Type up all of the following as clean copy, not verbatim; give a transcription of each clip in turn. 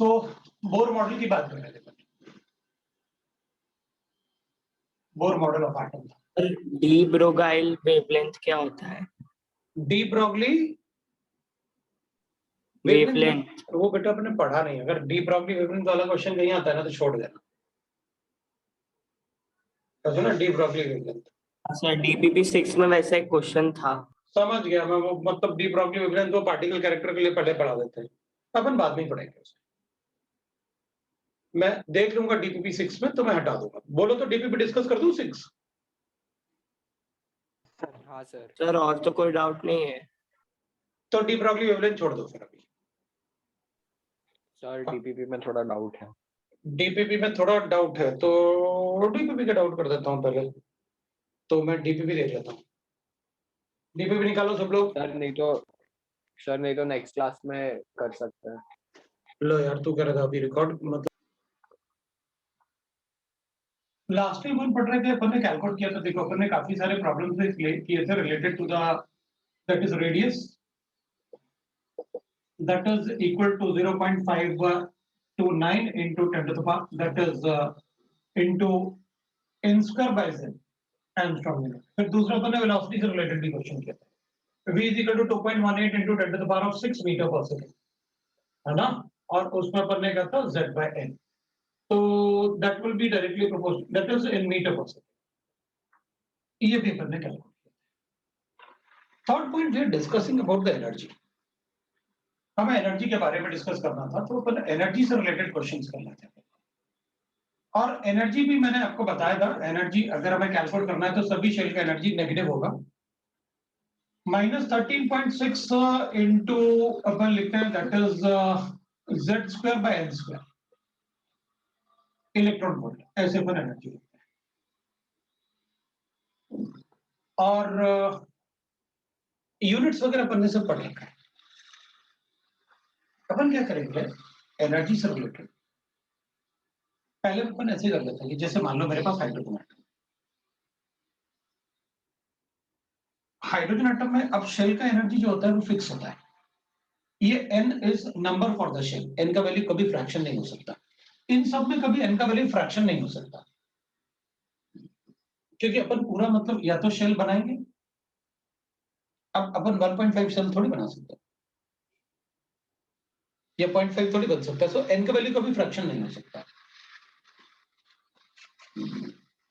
तो Bohr model की बात कर रहे थे, Bohr model of atom. De Broglie wavelength क्या होता है? डी ब्रोगली वेवलेंथ वो बेटा आपने पढ़ा नहीं। अगर डी ब्रोगली वेवलेंथ वाला क्वेश्चन नहीं आता है ना तो छोड़ देना। समझो ना, डी ब्रोगली वेवलेंथ। अच्छा, डीबीबी 6 में वैसा एक क्वेश्चन था। समझ गया मैं। वो मतलब डी ब्रोगली वेवलेंथ वो पार्टिकल कैरेक्टर के लिए पहले पढ़ा देते हैं, अपन बाद में ही पढ़ेंगे उसे। मैं देख लूंगा डीपीपी 6 में तो मैं हटा दूंगा। बोलो तो डीपीपी डिस्कस कर दूं 6। हाँ सर। सर और तो कोई डाउट नहीं है तो डी ब्रोगली वेवलेंथ छोड़ दो फिर अभी। सर डीपीपी में थोड़ा डाउट है। डीपीपी में थोड़ा डाउट है तो डीपीपी का डाउट कर देता हूँ पहले। तो मैं डीपीपी देख लेता हूँ। डीपीपी निकालो सब लोग। सर नहीं तो नेक्स्ट क्लास में कर सकते हैं। लो यार, तू कह रहा था अभी रिकॉर्ड मतलब लास्ट टाइम अपन पढ़ रहे थे, अपन ने कैलकुलेट किया था। देखो अपन ने काफी सारे प्रॉब्लम्स किए थे related to the that is radius that is equal to 0.529 into 10 to the power, that is into n square by z angstrom unit. फिर दूसरा अपन ने वेलोसिटी से रिलेटेड भी क्वेश्चन किया था। v is equal to 2.18 into 10 to the power of 6 metre पर second, है ना। और उसमें अपन ने कहा था z by n, तो that will be directly proportional, that is in meter per second। ये भी अपन ने कैलकुलेट किया। Third point we are discussing about the energy. हमें एनर्जी के बारे में डिस्कस करना था, तो अपन एनर्जी से रिलेटेड क्वेश्चंस करना थे। और एनर्जी भी मैंने आपको बताया था, एनर्जी अगर हमें कैलकुलेट करना है तो सभी शेल का एनर्जी नेगेटिव होगा। -13.6 इंटू अपन लिखते हैं that is z square by n square electron volt, ऐसे अपन एनर्जी लिखते हैं। और यूनिट्स वगैरह अपन ने सब पढ़ रखा है। अपन क्या करेंगे एनर्जी से रिलेटेड, पहले अपन ऐसे कर लेते हैं कि जैसे मान लो मेरे पास हाइड्रोजन एटम, हाइड्रोजन एटम में अब शेल का एनर्जी जो होता है वो फिक्स होता है। ये n is number for the shell, n का वैल्यू कभी फ्रैक्शन नहीं हो सकता। इन सब में कभी n का वैल्यू फ्रैक्शन नहीं हो सकता, क्योंकि अपन पूरा मतलब या तो शेल बनाएंगे, अब अपन 1.5 शेल थोड़ी बना सकते, या 0.5 थोड़ी बन सकता है। सो n का वैल्यू कभी फ्रैक्शन नहीं हो सकता।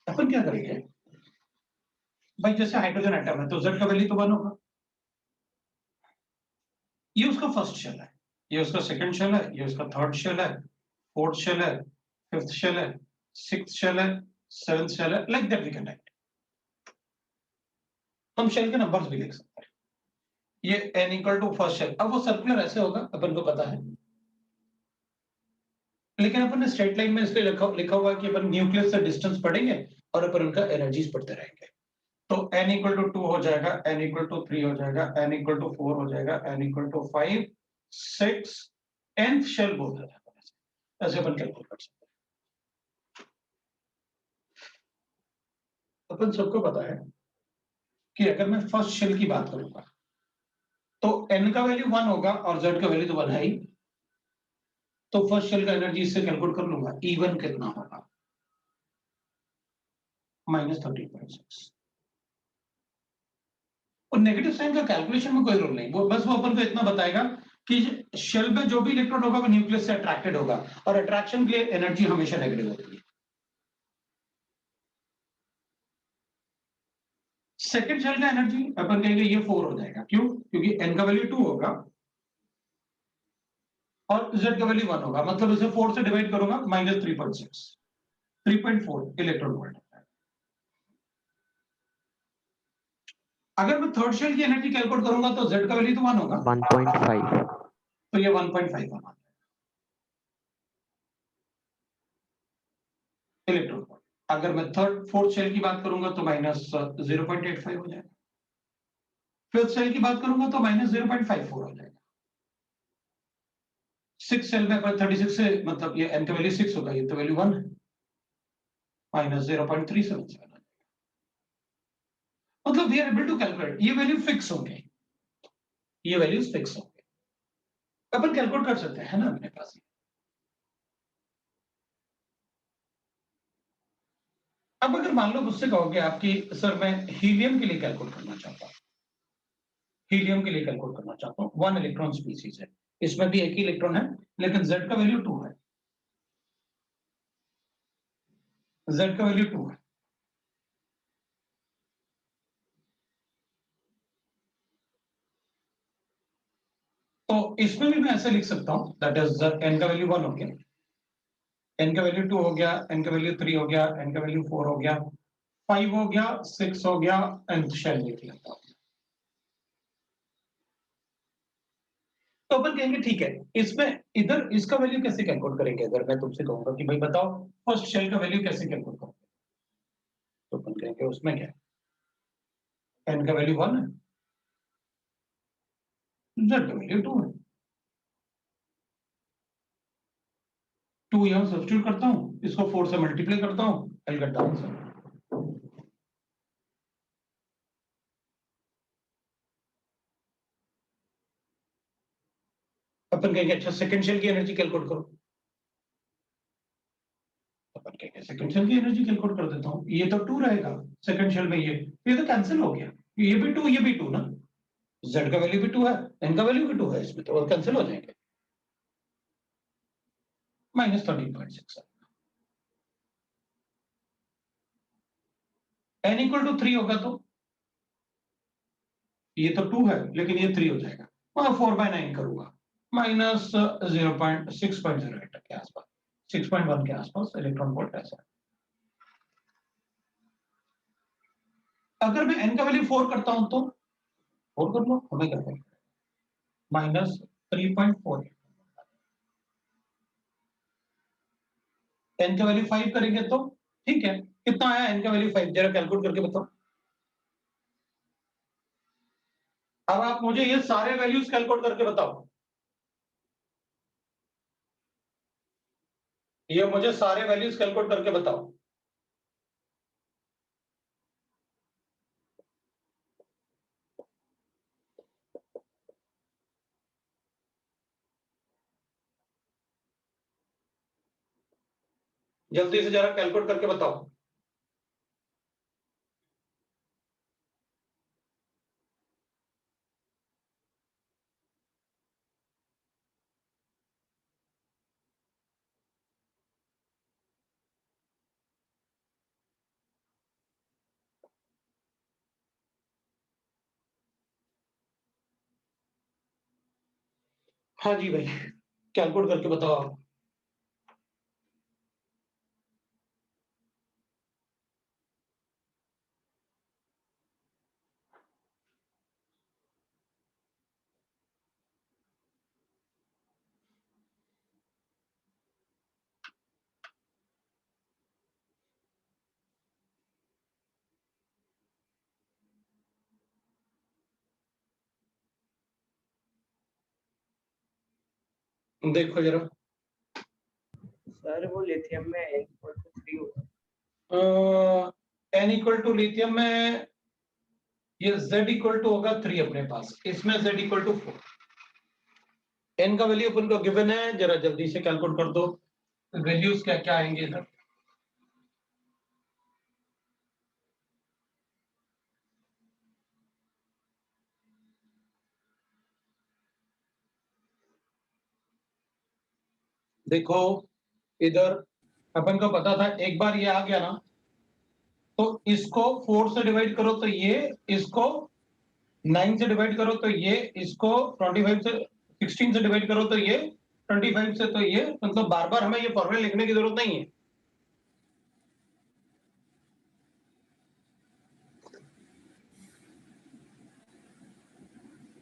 अपन क्या करेंगे भाई, जैसे हाइड्रोजन एटम है तो z का वैल्यू तो 1 होगा। ये उसका फर्स्ट शेल है, ये उसका सेकंड शेल है, ये उसका थर्ड शेल है, फोर्थ शेल है, फिफ्थ शेल है, सिक्स्थ शेल है, सेवेंथ शेल है, like that we can write. हम शेल के नंबर्स भी लिख सकते हैं। ये n equal to first shell, अब वो सर्कुलर ऐसे होगा अपन को पता है, लेकिन अपन ने स्ट्रेट लाइन में इसलिए लिखा हुआ है कि अपन न्यूक्लियस से डिस्टेंस पढ़ेंगे और अपन उनका एनर्जीज पढ़ते रहेंगे। तो n इक्वल टू 2 हो जाएगा, n इक्वल टू 3 हो जाएगा, n इक्वल टू 4 हो जाएगा, n equal to 5 6 nth shell बोल रहे हैं, ऐसे अपन कैलकुलेट कर सकते हैं। अपन सबको पता है कि अगर मैं फर्स्ट शेल की बात करूंगा तो n का वैल्यू 1 होगा और z का वैल्यू तो 1 है ही, तो फर्स्ट शेल का एनर्जी इससे कैलकुलेट कर लूंगा। E1 कितना होगा -13.6। और नेगेटिव साइन का कैलकुलेशन में कोई रोल नहीं, वो बस वो अपन को इतना बताएगा कि शेल में जो भी इलेक्ट्रॉन होगा वो न्यूक्लियस से अट्रैक्टेड होगा, और अट्रैक्शन के लिए एनर्जी हमेशा नेगेटिव होती है। सेकंड शेल का एनर्जी अपन कहेंगे ये 4 हो जाएगा, क्यों? क्योंकि n का वैल्यू 2 होगा और z का वैल्यू 1 होगा, मतलब इसे 4 से डिवाइड करूंगा -3.6 3.4 इलेक्ट्रॉन वोल्ट। अगर मैं थर्ड शेल की एनर्जी कैलकुलेट करूंगा तो z का वैल्यू तो 1 होगा 1.5, तो ये 1.5 होगा इलेक्ट्रॉन वोल्ट। अगर मैं थर्ड फोर्थ शेल की बात करूंगा तो -0.85 हो जाएगा। फिफ्थ सेल की बात करूंगा तो -0.54 हो जाएगा। सिक्स सेल में अगर 36 से मतलब ये n का वैल्यू 6 होगा, ये तो वैल्यू 1 है, -0.37। मतलब we are able to calculate, ये वैल्यू फिक्स होंगे, ये वैल्यूज फिक्स होंगे। अपन कैलकुलेट कर सकते हैं ना अपने पास। अब अगर मान लो मुझसे कहोगे आपकी सर मैं हीलियम के लिए कैलकुलेट करना चाहता हूँ, हीलियम के लिए कैलकुलेट करना चाहता हूँ, 1 इलेक्ट्रॉन स्पीसीज है, इसमें भी एक ही इलेक्ट्रॉन है लेकिन Z का वैल्यू 2 है, Z का वैल्यू 2 है। तो इसमें भी मैं ऐसे लिख सकता हूं, दैट इज n का वैल्यू 1 हो गया, n का वैल्यू 2 हो गया, n का वैल्यू 3 हो गया, n का वैल्यू 4 हो गया, 5 हो गया, 6 हो गया, nth शेल लिख लेता हूं। तो अपन कहेंगे ठीक है, इसमें इधर इसका वैल्यू कैसे कैलकुलेट करेंगे? अगर मैं तुमसे कहूंगा कि भाई बताओ फर्स्ट शेल का वैल्यू कैसे कैलकुलेट करोगे, तो अपन कहेंगे उसमें क्या है, n का वैल्यू 1 है, z का वैल्यू 2 है, 2 यहां सब्स्टिट्यूट करता हूं, इसको 4 से मल्टीप्लाई करता हूं, आई गेट द आंसर। अपन कहेंगे अच्छा सेकंड शेल की एनर्जी कैलकुलेट करो, अपन कहेंगे सेकंड शेल की एनर्जी कैलकुलेट कर देता हूं, ये तो 2 रहेगा सेकंड शेल में, ये तो कैंसिल हो गया, ये भी 2 ये भी 2 ना, z का वैल्यू भी 2 है, n का वैल्यू भी 2 है, इसमें तो कैंसिल हो जाएंगे, -13.6। n इक्वल टू 3 होगा तो ये तो 2 है लेकिन ये 3 हो जाएगा, मैं 4/9 करूंगा, -0.6.08 के आसपास, 6.1 के आसपास इलेक्ट्रॉन वोल्ट ऐसा। अगर मैं n का वैल्यू 4 करता हूं तो 4 कर लो, हमें क्या करें, -3.4, n का वैल्यू 5 करेंगे तो ठीक है, कितना आया n का वैल्यू 5, जरा कैलकुलेट करके बताओ। अब आप मुझे ये सारे वैल्यूज कैलकुलेट करके बताओ, ये मुझे सारे वैल्यूज कैलकुलेट करके बताओ। जल्दी से जरा कैलकुलेट करके बताओ। हाँ जी भाई, कैलकुलेट करके बताओ आप। देखो जरा, सर वो लिथियम में n इक्वल टू 3 होगा। n इक्वल टू लिथियम में ये z इक्वल टू होगा 3 अपने पास, इसमें z इक्वल टू 4, n का वैल्यू अपन को गिवन है, जरा जल्दी से कैलकुलेट कर दो वैल्यूज क्या क्या आएंगे इधर। देखो इधर अपन को पता था, एक बार ये आ गया ना तो इसको 4 से डिवाइड करो तो ये, इसको 9 से डिवाइड करो तो ये, इसको 25 से 16 से डिवाइड करो तो ये, 25 से तो ये, मतलब बार बार हमें ये फॉर्मूला लिखने की जरूरत नहीं है,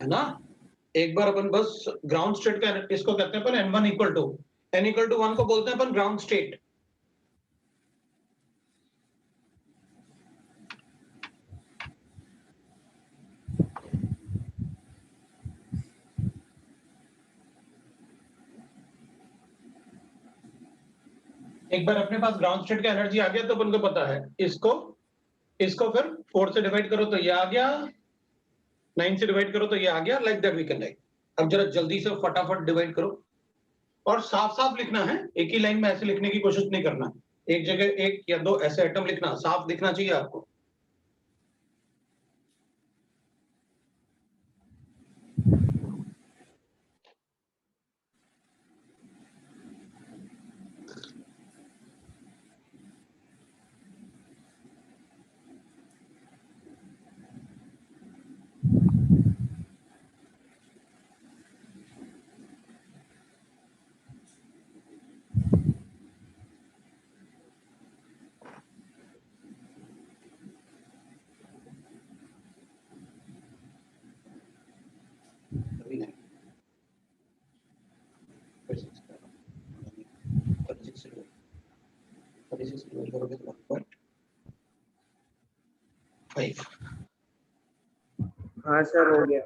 है ना। एक बार अपन बस ग्राउंड स्टेट का इसको कहते हैं अपन n1 equal to, n equal to 1 को बोलते हैं अपन ग्राउंड स्टेट। एक बार अपने पास ग्राउंड स्टेट का एनर्जी आ गया तो अपन को पता है, इसको इसको फिर 4 से डिवाइड करो तो ये आ गया, 9 से डिवाइड करो तो ये आ गया, like that we can write. अब जरा जल्दी से फटाफट डिवाइड करो और साफ साफ लिखना है, एक ही लाइन में ऐसे लिखने की कोशिश नहीं करना, एक जगह एक या दो ऐसे एटम लिखना, साफ दिखना चाहिए आपको। अभी नहीं। 36 डिवाइड करोगे तो 1.5। हाँ सर हो गया।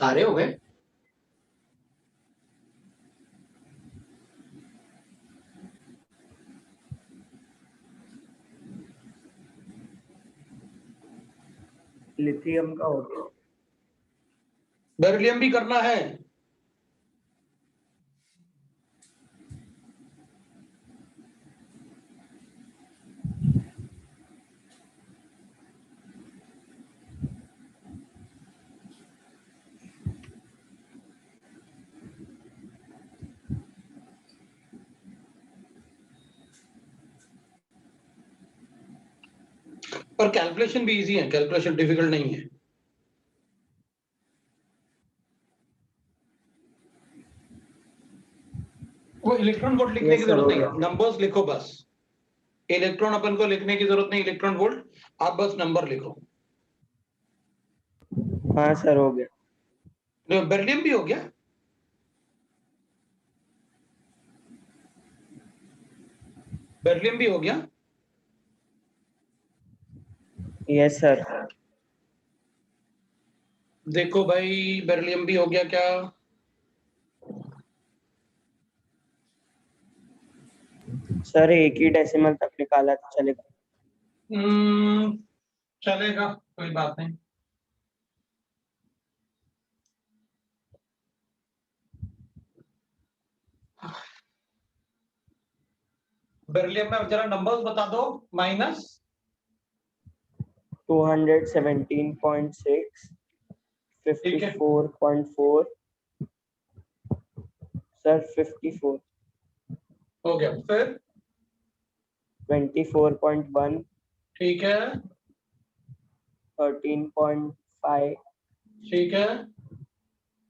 सारे हो गए? लिथियम का हो गया। बेरिलियम भी करना है। पर कैलकुलेशन भी इजी है, कैलकुलेशन डिफिकल्ट नहीं है। वो इलेक्ट्रॉन वोल्ट लिखने Yes, की sir, जरूरत नहीं हो है, नंबर्स लिखो बस। इलेक्ट्रॉन अपन को लिखने की जरूरत नहीं, इलेक्ट्रॉन वोल्ट, आप बस नंबर लिखो। हाँ सर हो गया। बेरिलियम भी हो गया। बेरिलियम भी हो गया। Yes sir. देखो भाई, बेरिलियम भी हो गया क्या? सर एक ही डेसिमल तक निकाला तो चलेगा? चलेगा, कोई बात नहीं। बेरिलियम में जरा नंबर्स बता दो। माइनस 217.6, ठीक है। 54.4, सर 54, हो गया, फिर 24.1, ठीक है, 13.5, ठीक है,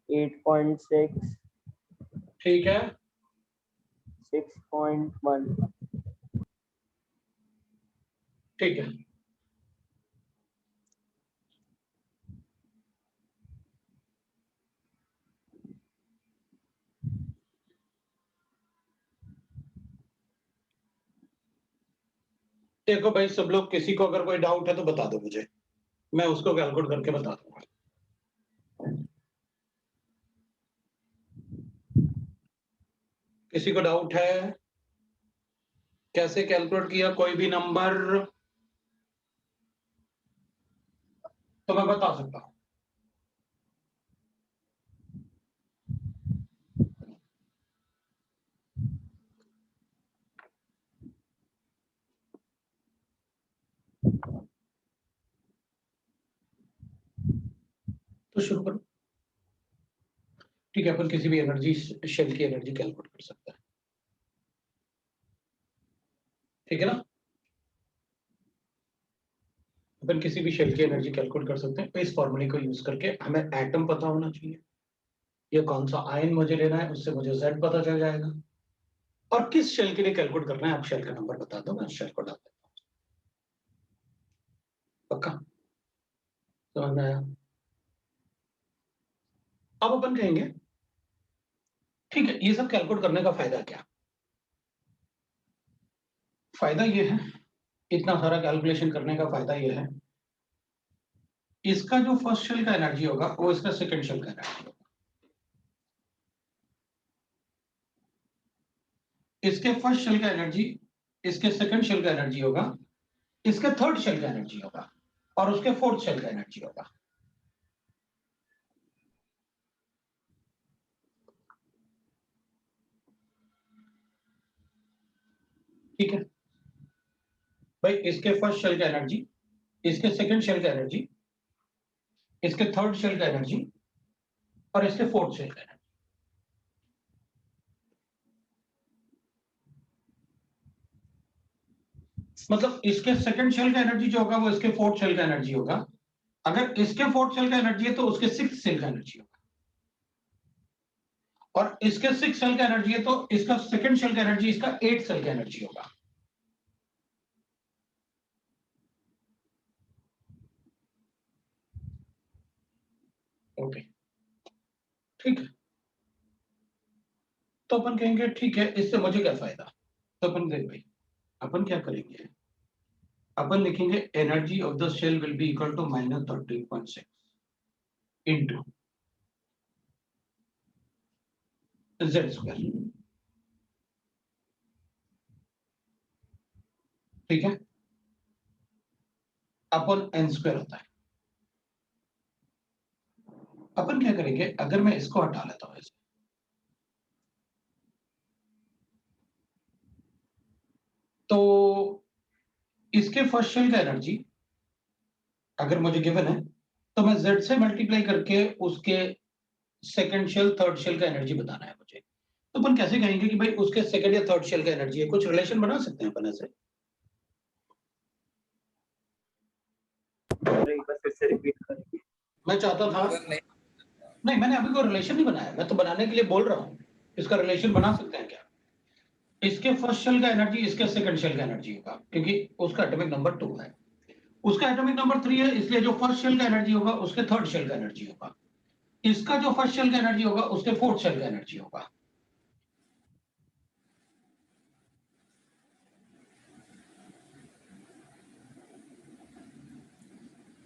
8.6, ठीक है, 6.1। ठीक है। देखो भाई सब लोग, किसी को अगर कोई डाउट है तो बता दो मुझे, मैं उसको कैलकुलेट करके बता दूंगा। किसी को डाउट है कैसे कैलकुलेट किया कोई भी नंबर, तो मैं बता सकता हूं। तो शुरू करो। ठीक है, अपन किसी भी एनर्जी शेल की एनर्जी कैलकुलेट कर सकते हैं, ठीक है ना? अपन किसी भी शेल की एनर्जी कैलकुलेट कर सकते हैं, तो इस फॉर्मूले को यूज करके हमें एटम पता होना चाहिए, ये कौन सा आयन मुझे लेना है, उससे मुझे Z पता चल जाएगा, और किस शेल के लिए कैलकुलेट करना है आप शेल का नंबर बता दो, मैं शेल को डाल देता हूँ। पक्का समझ में आया? अब अपन कहेंगे ठीक है, ये सब कैलकुलेट करने का फायदा क्या? फायदा ये है, इतना सारा कैलकुलेशन करने का फायदा ये है, इसका जो फर्स्ट शेल का एनर्जी होगा वो इसका सेकंड शेल का एनर्जी होगा, इसके फर्स्ट शेल का एनर्जी इसके सेकंड शेल का एनर्जी होगा, इसके थर्ड शेल का एनर्जी होगा, और उसके फोर्थ शेल का एनर्जी होगा। ठीक है भाई, इसके फर्स्ट शेल का एनर्जी, इसके सेकंड शेल का एनर्जी, इसके थर्ड शेल का एनर्जी और इसके फोर्थ शेल का एनर्जी। मतलब इसके सेकंड शेल का एनर्जी जो होगा वो इसके फोर्थ शेल का एनर्जी होगा, अगर इसके फोर्थ शेल का एनर्जी है तो उसके सिक्स शेल का एनर्जी होगा, और इसके सिक्स शेल का एनर्जी है तो इसका सेकंड शेल का एनर्जी इसका एट शेल का एनर्जी होगा। ओके ठीक है, तो अपन कहेंगे ठीक है, इससे मुझे क्या फायदा। तो अपन देख भाई, अपन क्या करेंगे, अपन लिखेंगे energy of the shell will be equal to -13.6 into z square. ठीक है, अपन n स्क्वायर होता है। अपन क्या करेंगे, अगर मैं इसको हटा लेता हूं ऐसे, तो इसके फर्स्ट शेल का एनर्जी अगर मुझे गिवन है तो मैं z से मल्टीप्लाई करके उसके सेकंड शेल थर्ड शेल का एनर्जी बताना है मुझे। तो अपन कैसे कहेंगे कि भाई उसके सेकंड या थर्ड शेल का एनर्जी है, कुछ रिलेशन बना सकते हैं अपन ऐसे। सर एक बार फिर से रिपीट करेंगे। मैं चाहता था, नहीं मैंने अभी कोई रिलेशन नहीं बनाया, मैं तो बनाने के लिए बोल रहा हूँ, इसका रिलेशन बना सकते हैं क्या। इसके फर्स्ट शेल का एनर्जी इसके सेकंड शेल का एनर्जी होगा, क्योंकि उसका एटॉमिक नंबर 2 है, उसका एटॉमिक नंबर 3 है, इसलिए जो फर्स्ट शेल का एनर्जी होगा उसके थर्ड शेल का एनर्जी होगा, इसका जो फर्स्ट शेल का एनर्जी होगा उसके फोर्थ शेल का एनर्जी होगा।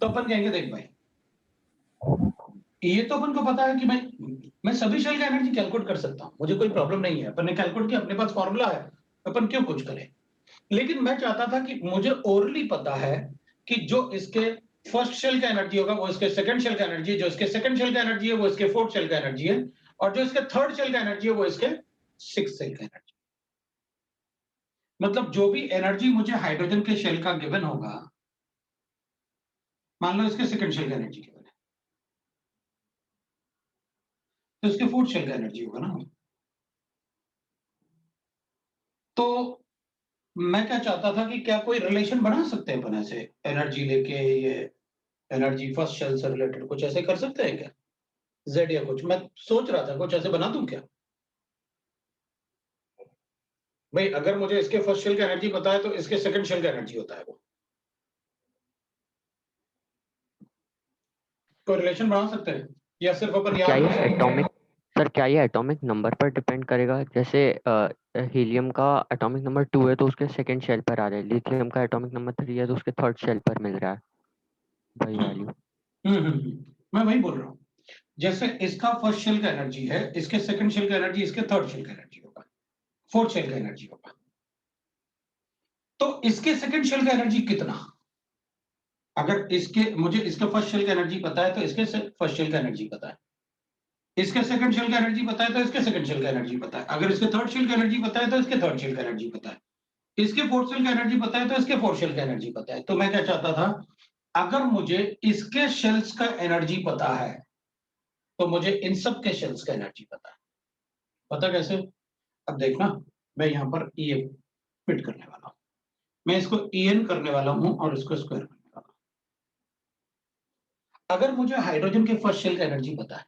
तो अपन कहेंगे देख भाई, ये तो अपन को पता है कि मैं सभी शेल का एनर्जी कैलकुलेट कर सकता हूं, मुझे कोई प्रॉब्लम नहीं है, अपन ने कैलकुलेट किया, अपने पास फॉर्मूला है, अपन क्यों कुछ करें। लेकिन मैं चाहता था कि मुझे ओरली पता है कि जो इसके फर्स्ट शेल का एनर्जी होगा वो इसके सेकंड शेल का एनर्जी है, जो इसके सेकंड शेल का एनर्जी है वो इसके फोर्थ शेल का एनर्जी है, और जो इसके थर्ड शेल का एनर्जी है वो इसके सिक्स शेल का एनर्जी। मतलब जो भी एनर्जी मुझे हाइड्रोजन के शेल का गिवन होगा, मान लो इसके सेकंड शेल का एनर्जी गिवन है, तो इसके फोर्थ शेल का एनर्जी होगा ना। तो मैं क्या चाहता था कि क्या कोई रिलेशन बना सकते हैं अपन ऐसे, एनर्जी लेके ये एनर्जी फर्स्ट शेल से रिलेटेड कुछ ऐसे कर सकते हैं क्या, जेड या कुछ, मैं सोच रहा था कुछ ऐसे बना दूं क्या। भाई अगर मुझे इसके फर्स्ट शेल का एनर्जी पता है तो इसके सेकंड शेल का एनर्जी होता है वो, कोई रिलेशन बना सकते हैं या सिर्फ अपन क्या याद ये कर सकते हैं? एटॉमिक सर क्या ये एटॉमिक नंबर पर डिपेंड करेगा? जैसे हीलियम का एटॉमिक नंबर 2 है तो उसके सेकंड शेल पर आ रहा है, लिथियम का एटॉमिक नंबर 3 है तो उसके थर्ड शेल पर मिल रहा है वही वैल्यू। मैं वही बोल रहा हूँ, जैसे इसका फर्स्ट शेल का एनर्जी है, इसके सेकंड शेल का एनर्जी इसके थर्ड शेल का एनर्जी होगा, फोर्थ शेल का एनर्जी होगा, तो इसके सेकंड शेल का एनर्जी कितना, अगर इसके मुझे इसका फर्स्ट शेल का एनर्जी पता है तो इसके फर्स्ट शेल का एनर्जी पता है, इसके सेकंड शेल का एनर्जी पता है तो इसके सेकंड शेल का एनर्जी पता है, अगर इसके थर्ड शेल का एनर्जी पता है तो इसके थर्ड शेल का एनर्जी पता है, इसके फोर्थ शेल का एनर्जी पता है तो इसके फोर्थ शेल का एनर्जी पता है। तो मैं क्या चाहता था, अगर मुझे इसके शेल्स का एनर्जी पता है तो मुझे इन सब के शेल्स का एनर्जी पता है। पता कैसे, अब देखना, मैं यहां पर ई फिट करने वाला हूं, मैं इसको en करने वाला हूं और इसको स्क्वायर करने वाला हूं। अगर मुझे हाइड्रोजन के फर्स्ट शेल का एनर्जी पता है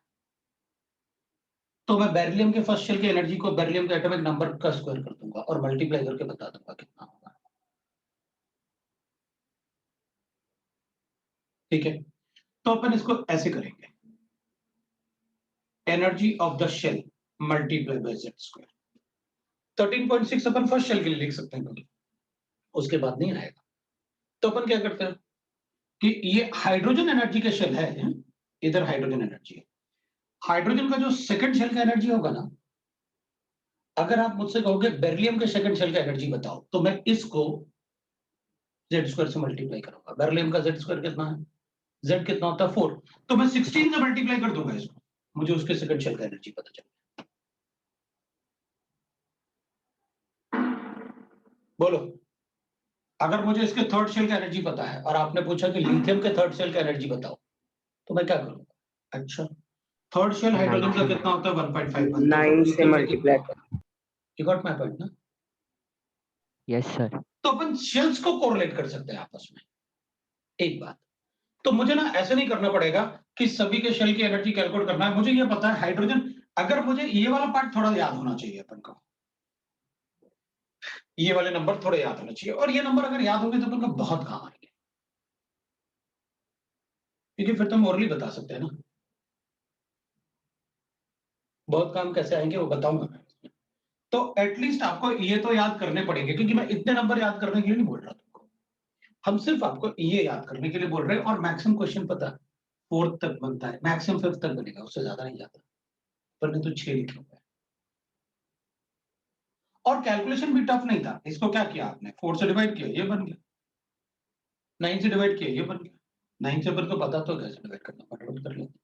तो मैं बेरिलियम के फर्स्ट शेल की एनर्जी को बेरिलियम के एटॉमिक नंबर का स्क्वायर कर दूंगा और मल्टीप्लाई करके बता दूंगा कितना होगा। ठीक है, तो अपन इसको ऐसे करेंगे, energy of the shell multiply by Z square. 13.6 अपन फर्स्ट शेल के लिए लिख सकते हैं क्योंकि उसके बाद नहीं आएगा। तो अपन क्या करते हैं कि ये हाइड्रोजन एनर्जी के शेल है, इधर हाइड्रोजन एनर्जी है, हाइड्रोजन का जो सेकंड शेल का एनर्जी होगा ना, अगर आप मुझसे कहोगे बेरिलियम के सेकंड शेल का एनर्जी बताओ तो मैं इसको जेड स्क्वायर से मल्टीप्लाई करूंगा। बेरिलियम का जेड स्क्वायर कितना है, जेड कितना होता है 4, तो मैं 16 से मल्टीप्लाई कर दूंगा इसको, मुझे उसके सेकंड शेल का एनर्जी पता चल। बोलो, अगर मुझे इसके थर्ड शेल का एनर्जी पता है और आपने पूछा कि लिथियम के थर्ड शेल का एनर्जी बताओ, तो मैं क्या करूंगा? अच्छा, थर्ड शेल हाइड्रोजन का कितना होता है? 1.5। 9 से मल्टीप्लाई कर। यू गॉट माय पॉइंट ना? Yes sir. तो अपन शेल्स को कोरिलेट कर सकते हैं आपस में। एक बात, तो मुझे ना ऐसे नहीं करना पड़ेगा कि सभी के शेल की एनर्जी कैलकुलेट करना है। मुझे ये पता है हाइड्रोजन, अगर मुझे ये वाला पार्ट थोड़ा याद होना चाहिए अपन को, ये वाले नंबर थोड़े याद होने चाहिए, और ये नंबर अगर याद होंगे तो अपन को बहुत काम आएंगे, क्योंकि फिर तो हम ओरली बता सकते हैं ना। बहुत काम कैसे आएंगे वो बताऊंगा मैं। तो एटलीस्ट आपको ये तो याद करने पड़ेंगे, क्योंकि मैं इतने नंबर याद करने के लिए नहीं बोल रहा तुमको, हम सिर्फ आपको ये याद करने के लिए बोल रहे हैं। और मैक्सिमम क्वेश्चन पता है फोर्थ तक बनता है, मैक्सिमम फिफ्थ तक बनेगा, उससे ज्यादा नहीं जाता। पर नहीं तो 6 लिखे हुए हैं। और कैलकुलेशन भी टफ नहीं था। इसको क्या किया आपने? 4 से डिवाइड किया, ये बन गया। 9 से डिवाइड किया, ये बन गया। 9 से अपन को पता तो कैसे डिवाइड करना, फटाफट कर लेते।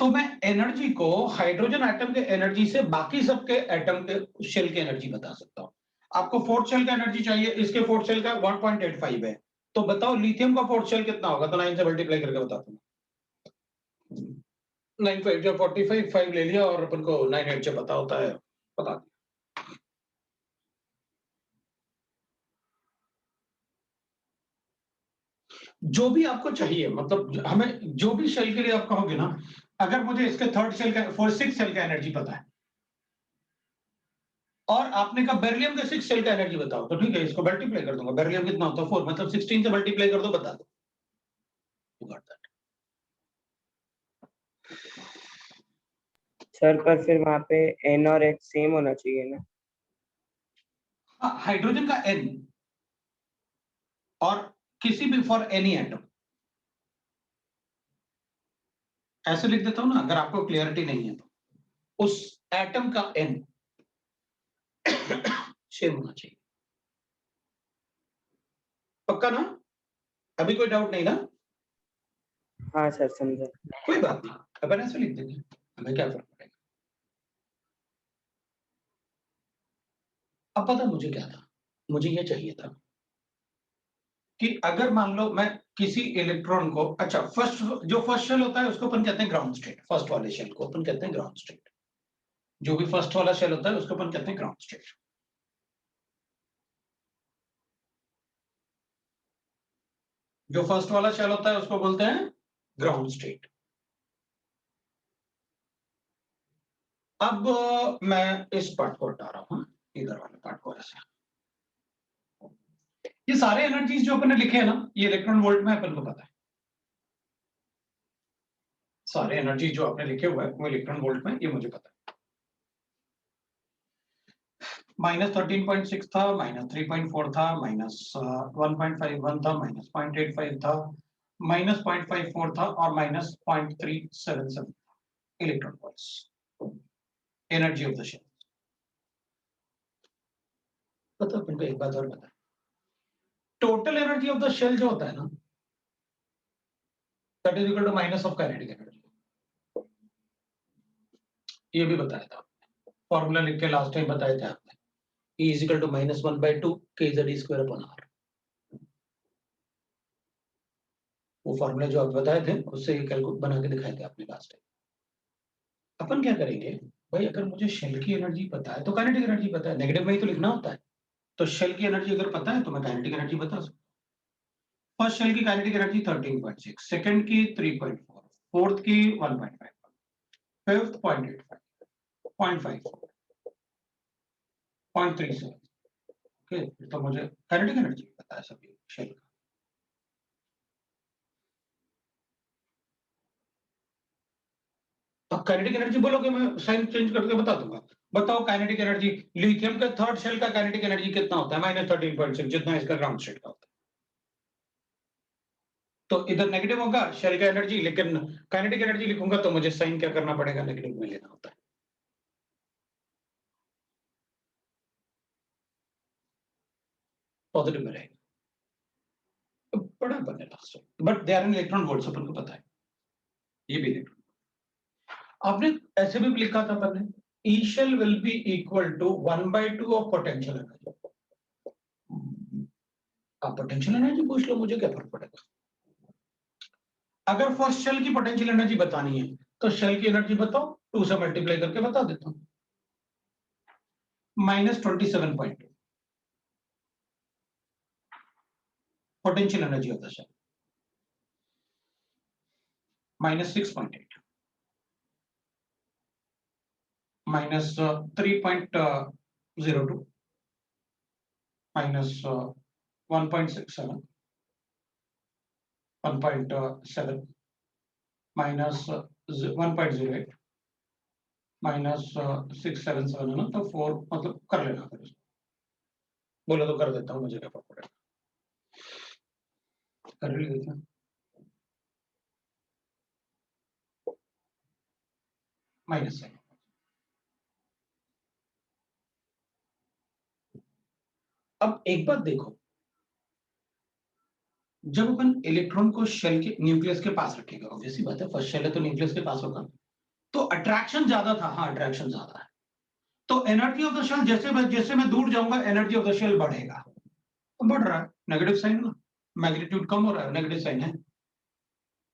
तो मैं एनर्जी को हाइड्रोजन एटम के एनर्जी से बाकी सबके एटम के शेल की एनर्जी बता सकता हूं। आपको फोर्थ शेल का एनर्जी चाहिए, इसके फोर्थ शेल का 1.85 है, तो बताओ लिथियम का फोर्थ शेल कितना होगा? तो 9 से मल्टीप्लाई करके बता दूंगा। 9 5 जो 45, 5 ले लिया, और अपन को 9 8 से पता होता है, बता दिया। जो भी आपको चाहिए, मतलब हमें जो भी शेल के लिए आप कहोगे ना, अगर मुझे इसके थर्ड शेल का, फोर्थ सिक्स शेल का एनर्जी पता है, और आपने कहा बेरिलियम के 6 शेल का एनर्जी बताओ, तो ठीक है, इसको मल्टीप्लाई कर दूंगा। बेरिलियम कितना होता है? 4, मतलब 16 से मल्टीप्लाई कर दो, बता दो। You got that. सर पर फिर वहां पे n और h सेम होना चाहिए ना? हाँ, हाइड्रोजन का n, और किसी भी फॉर एनी एटम, ऐसे लिख देता हूं ना, अगर आपको क्लियरिटी नहीं है तो, उस एटम का n सेम होना चाहिए। पक्का ना? अभी कोई डाउट नहीं ना? हाँ सर, समझा। कोई बात नहीं, अपन ऐसे लिख देंगे, हमें क्या फर्क पड़ेगा। अब पता मुझे क्या था? मुझे ये चाहिए था कि अगर मान लो मैं किसी इलेक्ट्रॉन को, अच्छा, फर्स्ट शेल होता है उसको अपन कहते हैं ग्राउंड स्टेट। फर्स्ट वाले शेल को अपन कहते हैं ग्राउंड स्टेट। जो भी फर्स्ट वाला शेल होता है उसको अपन कहते हैं ग्राउंड स्टेट। जो फर्स्ट वाला शेल होता है उसको बोलते हैं ग्राउंड स्टेट। अब मैं इस पार्ट को हटा रहा हूं, इधर वाले पार्ट को ऐसे। ये सारे एनर्जीज जो अपन ने लिखे हैं ना, ये इलेक्ट्रॉन वोल्ट में अपन को पता है। सारे एनर्जी जो आपने लिखे हुए हैं वो इलेक्ट्रॉन वोल्ट में, ये मुझे पता है। -13.6 था, -3.4 था, -1.51 था, -0.85 था, -0.54 था, और -0.377 electron volts energy of the shell. पता अपन को एक बात और पता है, total energy of the shell जो होता है ना, that is equal to minus of kinetic energy. ये भी बताया था, फॉर्मूला लिख के लास्ट टाइम बताए थे आपने। E is equal to -1/2 kz square upon r। वो फॉर्मूला जो आप बताए थे उससे ये कैलकुलेट बना के दिखाए थे आपने लास्ट टाइम। अपन क्या करेंगे भाई, अगर मुझे शेल की एनर्जी पता है तो काइनेटिक एनर्जी पता है, नेगेटिव में ही तो लिखना होता है। तो शेल की एनर्जी अगर पता है तो मैं काइनेटिक एनर्जी बता सकता हूँ। फर्स्ट शेल की काइनेटिक एनर्जी 13.6, सेकंड की 3.4, फोर्थ की 1.5, फिफ्थ 0.85, 0.54, 0.37। ओके, तो मुझे काइनेटिक एनर्जी पता है सभी शेल का। अब काइनेटिक एनर्जी बोलोगे, मैं साइन चेंज करके बता दूंगा। बताओ काइनेटिक एनर्जी, लिथियम का थर्ड शेल का काइनेटिक एनर्जी कितना होता है? -13.6, जितना इसका ग्राउंड स्टेट का होता है। तो इधर नेगेटिव होगा शेल का एनर्जी, लेकिन काइनेटिक एनर्जी लिखूंगा तो मुझे साइन क्या करना पड़ेगा? नेगेटिव में लेना होता है। पॉजिटिव में रहेगा तो बड़ा बनेगा, but they are in electron volts, अपन को पता है। ये भी इलेक्ट्रॉन, आपने ऐसे भी लिखा था पहले, E shell will be equal to 1/2 of potential energy. आप पोटेंशियल एनर्जी पूछ लो, मुझे क्या फर्क पड़ेगा। अगर फर्स्ट शेल की पोटेंशियल एनर्जी बतानी है तो शेल की एनर्जी बताओ, 2 से मल्टीप्लाई करके बता देता हूं। -27.2 potential energy of the shell, -6.8 -3.02 -1.67 1.7 -1.08 -677 है ना, तो 4 मतलब कर लेना फिर इसको। बोलो तो कर देता हूँ, मुझे क्या फर्क पड़ेगा, कर ही देता हूँ। -7। अब एक बात देखो, जब अपन इलेक्ट्रॉन को शेल के न्यूक्लियस के पास रखेगा, ऑब्वियसली बात है फर्स्ट शेल है तो न्यूक्लियस के पास होगा, तो अट्रैक्शन ज्यादा था। हाँ, अट्रैक्शन ज्यादा है, तो एनर्जी ऑफ द शेल जैसे मैं दूर जाऊंगा एनर्जी ऑफ द शेल बढ़ेगा, तो बढ़ रहा है, नेगेटिव साइन ना, मैग्नीट्यूड कम हो रहा है, नेगेटिव साइन है,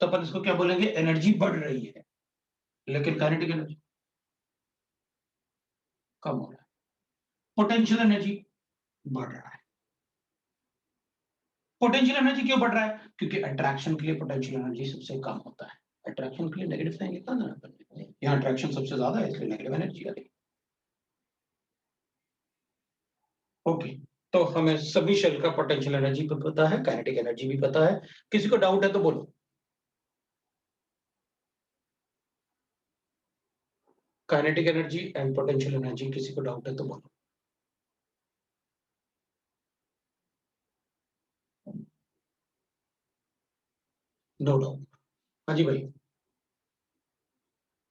तो अपन इसको क्या बोलेंगे, एनर्जी बढ़ रही है, लेकिन काइनेटिक एनर्जी कम हो रहा है, पोटेंशियल एनर्जी बढ़ रहा है। पोटेंशियल एनर्जी क्यों बढ़ रहा है, क्योंकि अट्रैक्शन के लिए पोटेंशियल एनर्जी सबसे कम होता है। अट्रैक्शन के लिए नेगेटिव साइन लिखा ना अपन ने, यहाँ अट्रैक्शन सबसे ज्यादा है इसलिए नेगेटिव एनर्जी आ रही है। ओके, तो हमें सभी शेल का पोटेंशियल एनर्जी भी पता है, काइनेटिक एनर्जी भी पता है। किसी को डाउट है तो बोलो। Kinetic energy and potential energy, किसी को डाउट है तो बोलो। No doubt. हाँ जी भाई,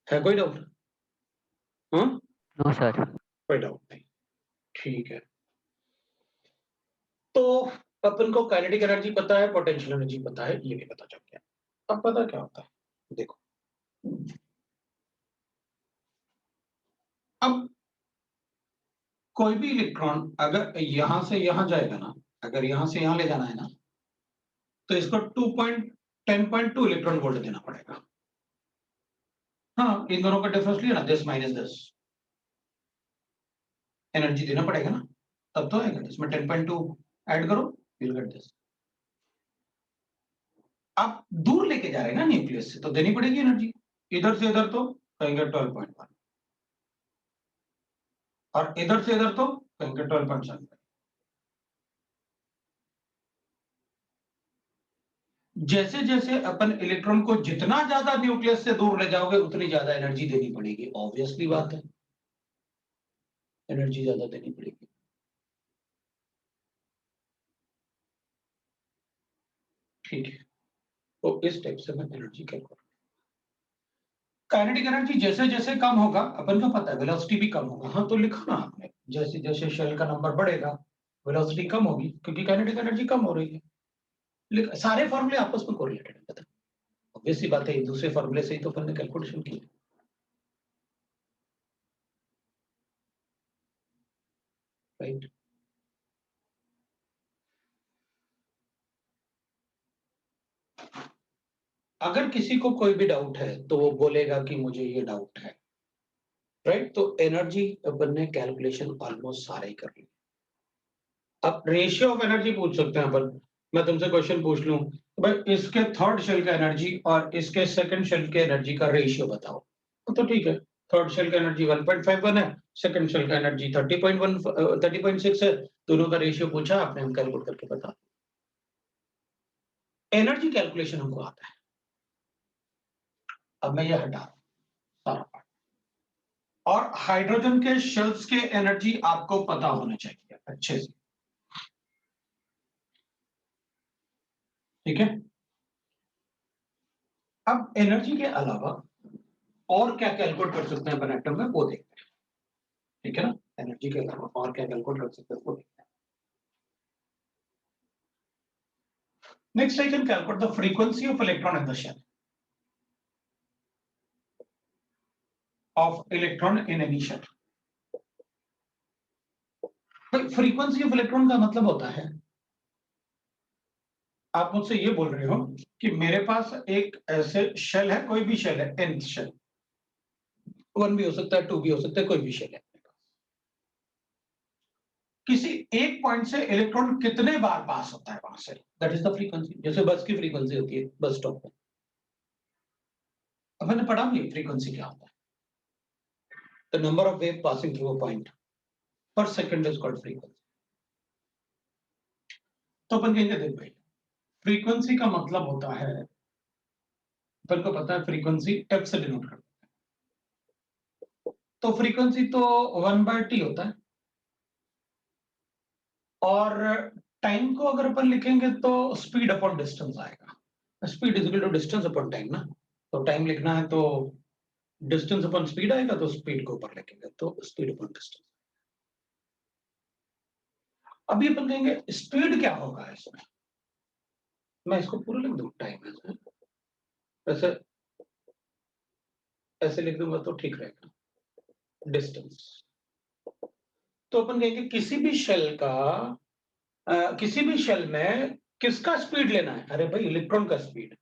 है कोई डाउट? हाँ, नो सर। कोई डाउट नहीं, ठीक है। तो अपन को काइनेटिक एनर्जी पता है, पोटेंशियल एनर्जी पता है, ये भी पता चल गया। अब पता क्या होता है, देखो, अब कोई भी इलेक्ट्रॉन अगर यहां से यहां जाएगा ना, अगर यहां से यहां ले जाना है ना, तो इसको 10.2 इलेक्ट्रॉन वोल्ट देना पड़ेगा। हाँ, इन दोनों का डिफरेंस लिया ना, 10 - 10 एनर्जी देना पड़ेगा ना, तब तो आएगा। इसमें 10.2 ऐड करो, you'll get this। आप दूर लेके जा रहे हैं ना न्यूक्लियस से, तो देनी पड़ेगी एनर्जी। इधर से इधर तो कहेंगे 12.1, और इधर से इधर तो कहेंगे 12.7। जैसे जैसे अपन इलेक्ट्रॉन को जितना ज्यादा न्यूक्लियस से दूर ले जाओगे उतनी ज्यादा एनर्जी देनी पड़ेगी, ऑब्वियसली बात है, एनर्जी ज्यादा देनी पड़ेगी। ठीक है, तो इस टाइप से मैं एनर्जी कैलकुलेट। काइनेटिक एनर्जी जैसे जैसे कम होगा, अपन को पता है वेलोसिटी भी कम होगा। हाँ, तो लिखा ना आपने, जैसे जैसे शेल का नंबर बढ़ेगा वेलोसिटी कम होगी, क्योंकि काइनेटिक एनर्जी कम हो रही है। सारे फॉर्मूले आपस में कोरिलेटेड है, पता, ऑब्वियसली बात है, दूसरे फॉर्मूले से ही तो अपन ने कैलकुलेशन की, राइट। अगर किसी को कोई भी डाउट है तो वो बोलेगा कि मुझे ये डाउट है, राइट। तो एनर्जी अपन ने कैलकुलेशन ऑलमोस्ट सारे ही कर ली। अब रेशियो ऑफ एनर्जी पूछ सकते हैं अपन। मैं तुमसे क्वेश्चन पूछ लूं, तो भाई इसके थर्ड शेल का एनर्जी और इसके सेकंड शेल के एनर्जी का रेशियो बताओ, तो ठीक है, थर्ड शेल का एनर्जी 1.51 है, सेकंड शेल का एनर्जी 30.6 है, दोनों का रेशियो पूछा आपने, हम कैलकुलेट करके बता। एनर्जी कैलकुलेशन हमको आता है। अब मैं ये हटा सारा पार्ट, और हाइड्रोजन के शेल्स के एनर्जी आपको पता होने चाहिए अच्छे से, ठीक है। अब एनर्जी के अलावा और क्या कैलकुलेट कर सकते हैं अपन एटम में, वो देखते हैं, ठीक है ना। एनर्जी के अलावा और क्या कैलकुलेट कर सकते हैं वो देखते हैं। Next I can calculate the frequency of electron in the shell. of electron in any shell. Frequency of electron का मतलब होता है, आप मुझसे ये बोल रहे हो कि मेरे पास एक ऐसे शेल है, कोई भी शेल है, nth शेल, 1 भी हो सकता है, 2 भी हो सकता है, कोई भी शेल है, किसी एक पॉइंट से इलेक्ट्रॉन कितने बार पास होता है वहां से, दैट इज द फ्रीक्वेंसी। जैसे बस की फ्रीक्वेंसी होती है बस स्टॉप पे, मैंने पढ़ा नहीं फ्रीक्वेंसी क्या होता है, the number of wave passing through a point पर सेकंड इज कॉल्ड फ्रीक्वेंसी। तो अपन कहेंगे देख भाई, फ्रीक्वेंसी का मतलब होता है, अपन को पता है फ्रीक्वेंसी एफ से डिनोट करते हैं, तो फ्रीक्वेंसी तो 1/t होता है, और टाइम को अगर अपन लिखेंगे तो स्पीड अपॉन डिस्टेंस आएगा, speed is equal to distance upon time ना, तो टाइम लिखना है तो डिस्टेंस अपॉन स्पीड आएगा, तो स्पीड को ऊपर लिखेंगे तो स्पीड अपॉन डिस्टेंस। अभी अपन कहेंगे स्पीड क्या होगा इसमें, मैं इसको पूरा लिख दूं टाइम ऐसे, ऐसे ऐसे लिख दूंगा तो ठीक रहेगा, डिस्टेंस। तो अपन कहेंगे किसी भी शेल का किसी भी शेल में किसका स्पीड लेना है, अरे भाई इलेक्ट्रॉन का स्पीड,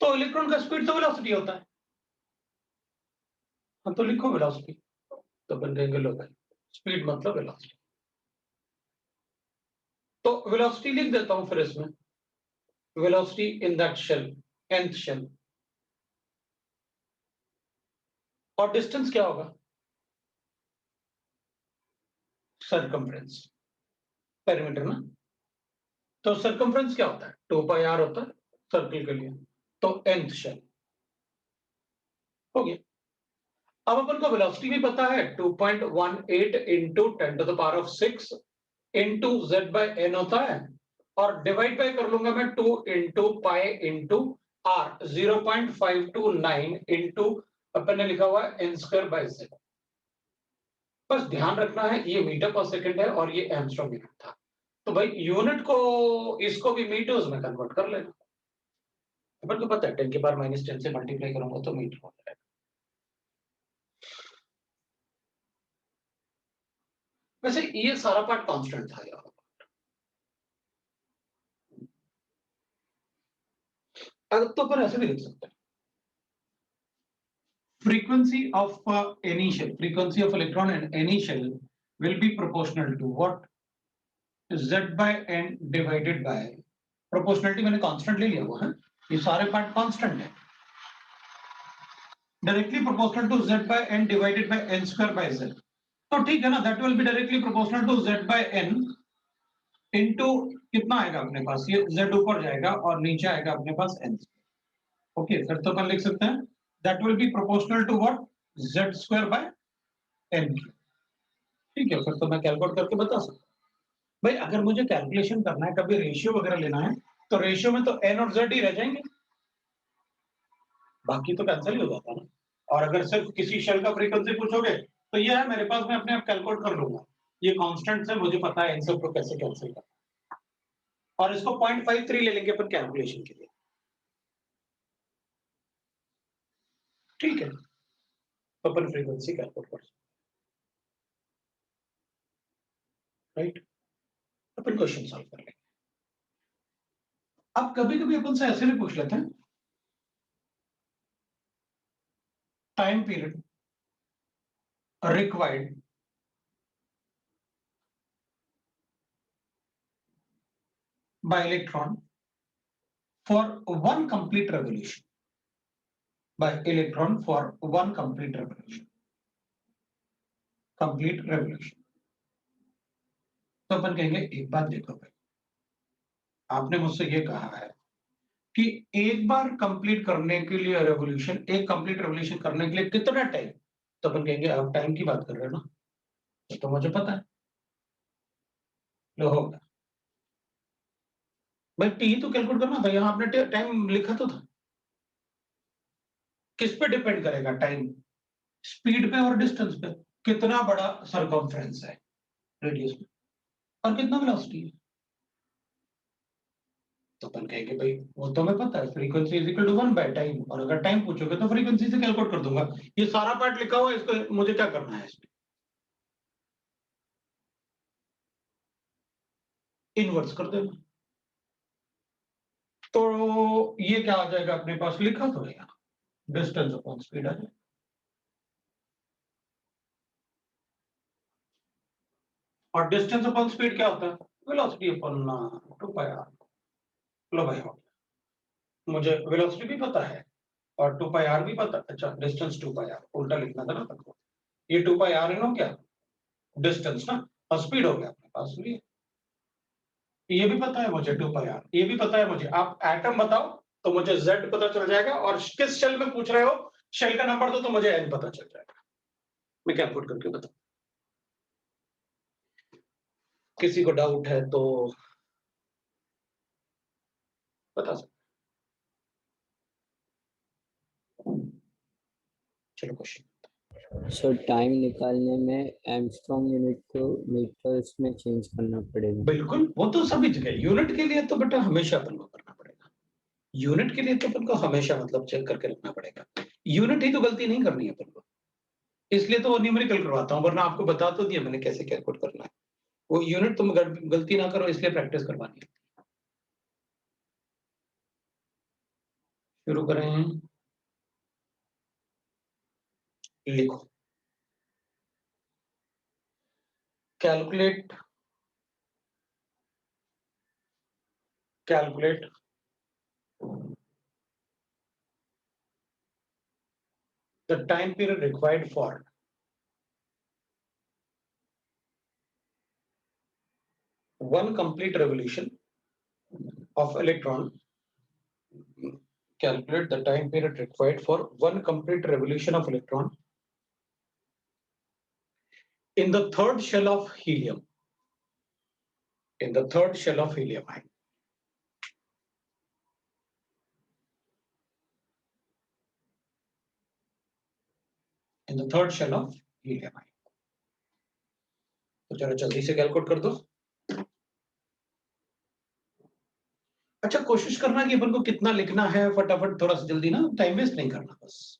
तो इलेक्ट्रॉन का स्पीड तो वेलोसिटी होता है, हाँ तो लिखो वेलोसिटी, तो अपन कहेंगे लो भाई स्पीड मतलब वेलोसिटी, तो वेलोसिटी लिख देता हूं फिर इसमें, velocity in that shell, nth shell, और डिस्टेंस क्या होगा, सरकमफ्रेंस, पेरीमीटर ना, तो सरकमफ्रेंस क्या होता है, 2πr होता है सर्कल के लिए, तो nth शेल हो गया। अब अपन को वेलोसिटी भी पता है, 2.18 इंटू 10⁶ इंटू z/n होता है, और डिवाइड बाय कर लूंगा मैं 2 into pi into r, 0.529 into अपन ने लिखा हुआ है n²/z। बस ध्यान रखना है ये मीटर पर सेकंड है और ये एंगस्ट्रॉम यूनिट था, तो भाई यूनिट को इसको भी मीटर्स में कन्वर्ट कर लेना, अपन को पता है 10⁻⁻10 से मल्टीप्लाई करूंगा तो मीटर हो जाएगा। वैसे ये सारा पार्ट कांस्टेंट था यार, अगर तो अपन ऐसे भी लिख सकते हैं, frequency of any shell, frequency of electron in any shell will be proportional to what, z/n divided by, proportionality मैंने कांस्टेंट ले लिया हुआ है, ये सारे पार्ट कांस्टेंट है, directly proportional to z/n divided by n²/z, तो ठीक है ना, that will be directly proportional to z/n into कितना आएगा अपने पास, ये z ऊपर जाएगा और नीचे आएगा अपने पास n। ओके, फिर तो अपन लिख सकते हैं that will be proportional to what, z²/n। ठीक है, फिर तो मैं कैलकुलेट करके बता सकता हूँ भाई, अगर मुझे कैलकुलेशन करना है कभी रेशियो वगैरह लेना है तो रेशियो में तो n और z ही रह जाएंगे, बाकी तो कैंसिल ही हो जाता है ना। और अगर सिर्फ किसी शेल का फ्रीक्वेंसी पूछोगे तो ये है मेरे पास, मैं अपने आप कैलकुलेट कर लूंगा, ये कांस्टेंट है, मुझे पता है इन सब को कैसे कैंसिल करना, और इसको 0.53 ले लेंगे अपन कैलकुलेशन के लिए, ठीक है, अपन फ्रीक्वेंसी कैलकुलेट कर सकते, राइट, अपन क्वेश्चन सॉल्व कर लेंगे। अब कभी कभी अपन से ऐसे भी पूछ लेते हैं, time period required by electron for one complete revolution, by electron for one complete revolution, complete revolution। तो अपन कहेंगे एक बात देखो भाई, आपने मुझसे ये कहा है कि एक बार कंप्लीट करने के लिए रेवोल्यूशन, एक कंप्लीट रेवोल्यूशन करने के लिए कितना टाइम, तो अपन कहेंगे आप टाइम की बात कर रहे हो ना, तो मुझे पता है, लो होगा भाई, टी तो कैलकुलेट करना था, यहां आपने टाइम लिखा तो था, किस पे डिपेंड करेगा टाइम, स्पीड पे और डिस्टेंस पे, कितना बड़ा सरकमफ्रेंस है रेडियस में, और कितना वेलोसिटी है, तो अपन कहेंगे भाई वो तो हमें पता है, frequency is equal to 1 by time, और अगर टाइम पूछोगे तो फ्रीक्वेंसी से कैलकुलेट कर दूंगा। ये सारा पार्ट लिखा हुआ है, इसको मुझे क्या करना है, इसमें इनवर्स कर देना। तो ये क्या आ जाएगा अपने पास, लिखा तो है यहाँ, डिस्टेंस अपॉन स्पीड आ जाएगा। और डिस्टेंस अपॉन स्पीड क्या होता है, वेलोसिटी अपॉन 2 पाई आर। लो भाई हो गया, मुझे वेलोसिटी भी पता है और 2 पाई आर भी पता है। अच्छा, डिस्टेंस 2 पाई आर उल्टा लिखना था ना सबको, ये 2 पाई आर नो क्या डिस्टेंस ना, और स्पीड हो गया अपने पास भी। ये भी पता है मुझे 2 पाई आर, ये भी पता है मुझे। आप एटम बताओ तो मुझे z पता चल जाएगा, और किस शेल में पूछ रहे हो, शेल का नंबर दो तो मुझे n पता चल जाएगा। मैं कैलकुलेट करके बताऊं, किसी को डाउट है तो बता सकते। चलो क्वेश्चन। सर टाइम निकालने में एंगस्ट्रॉम यूनिट को मीटर्स में चेंज करना पड़ेगा। बिल्कुल, वो तो सभी जगह, यूनिट के लिए तो बेटा हमेशा अपन को करना पड़ेगा, यूनिट के लिए तो अपन को हमेशा मतलब चेक करके रखना पड़ेगा। यूनिट ही तो गलती नहीं करनी है अपन को, इसलिए तो न्यूमेरिकल करवाता हूँ, वरना आपको बता तो दिया मैंने कैसे कैलकुलेट करना है। वो यूनिट तुम गलती ना करो, इसलिए प्रैक्टिस करवानी है। शुरू करें, लिखो, calculate, calculate the time period required for one complete revolution of electron. Calculate the time period required for one complete revolution of electron in the third shell of helium. In the third shell of helium ion. In the third shell of helium ion. तो चलो जल्दी से calculate कर दो। अच्छा, कोशिश करना कि अपन को कितना लिखना है, फटाफट थोड़ा सा जल्दी ना, टाइम वेस्ट नहीं करना बस।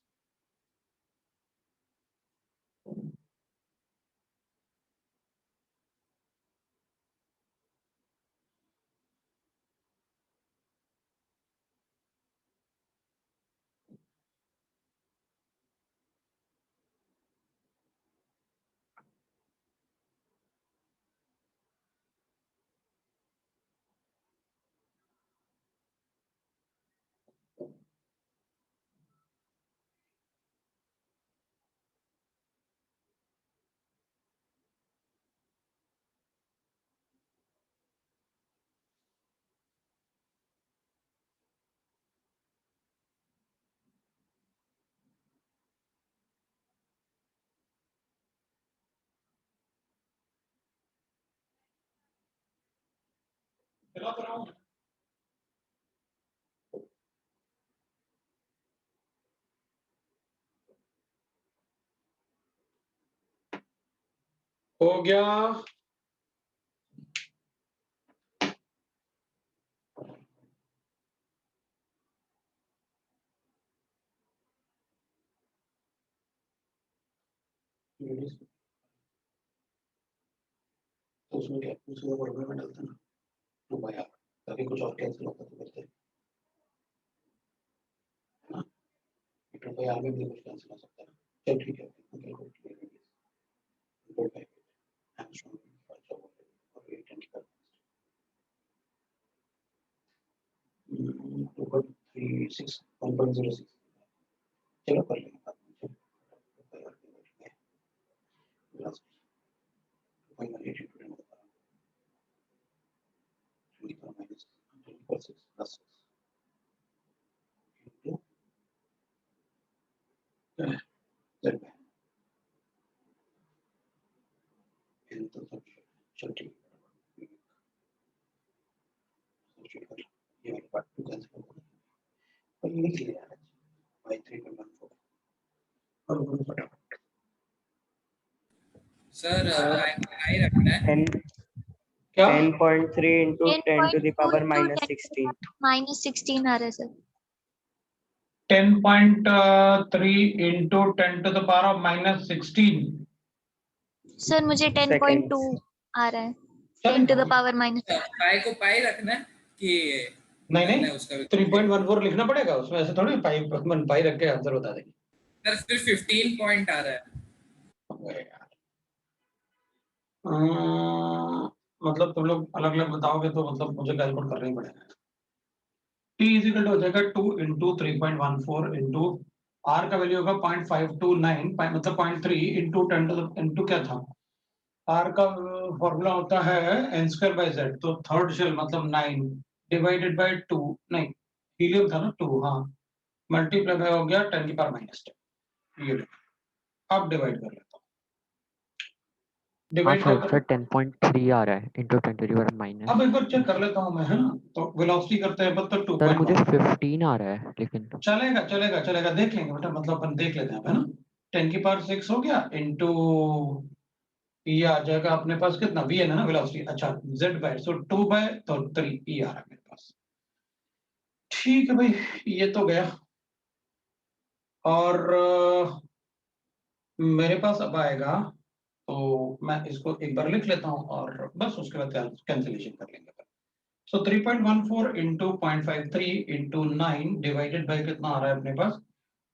चला तो रहा हूं। हो गया, तो उसमें क्या, उसमें बराबर में डालता ना, तो भाई यार कभी कुछ और कैंसिल होता तो करते, है ना, तो भाई आगे भी कुछ कैंसिल हो सकता है। चल ठीक है, कैलकुलेट कर लेंगे। तो भाई एंगस्ट्रॉम और 2.36 1.06, चलो कर लेंगे बाद में। चलो, लास्ट 2.18 into 10 होता है 24 minus 24 6 plus 6 into z में into the चलो ठीक है, ये वाला पार्ट 2 कैंसिल हो गया, पर ये लिख लिया है by 3.14 और वो फटाफट। सर टाइम लगाई रखना है। क्या 10.3 into 10 to the power minus 16. -16 आ रहा है sir. 10.3 into 10 to the power of -16। Sir मुझे 10.2 आ रहा है, 10 to the power minus। पाई को पाई रखना कि नहीं निकालना है नहीं उसका भी 3.14 लिखना पड़ेगा उसमें, ऐसे थोड़ी पाई पाई रख के आंसर बता देंगे। सर फिर 15 पॉइंट आ रहा है। अबे यार। मतलब तुम लोग अलग अलग बताओगे तो मतलब मुझे कैलकुलेट करना ही पड़ेगा। t इज इक्वल टू हो जाएगा 2 into 3.14 into r का वैल्यू होगा 0.529 मतलब 0.3 into 10 to the into क्या था r का फॉर्मूला होता है n स्क्वायर बाय z, तो थर्ड शेल मतलब 9 डिवाइडेड बाय 2, नहीं हीलियम था ना 2, हाँ मल्टीप्लाई बाय हो गया 10 की पावर -10। ये अब डिवाइड कर लेता हूँ, हाँ डिवाइड सर, कर सर 10.3 आ रहा है इंटू 10 टू द पावर अब माइनस। एक बार चेक कर लेता हूँ मैं, है ना। तो वेलोसिटी करते हैं तो सर मुझे 2.1 15 आ रहा है लेकिन। चलेगा चलेगा चलेगा, देख लेंगे बेटा, मतलब अपन देख लेते हैं, है ना। 10 की पावर 6 हो गया इनटू ये आ जाएगा अपने पास कितना v है ना वेलोसिटी, अच्छा z बाय, सो 2 बाय तो 3 e आ रहा है मेरे पास। ठीक है भाई, ये तो गया। और मेरे पास अब आएगा, तो मैं इसको एक बार लिख लेता हूँ और बस उसके बाद कैंसिलेशन कर लेंगे। सो 3.14 into 0.53 into 9 डिवाइडेड बाय कितना आ रहा है अपने पास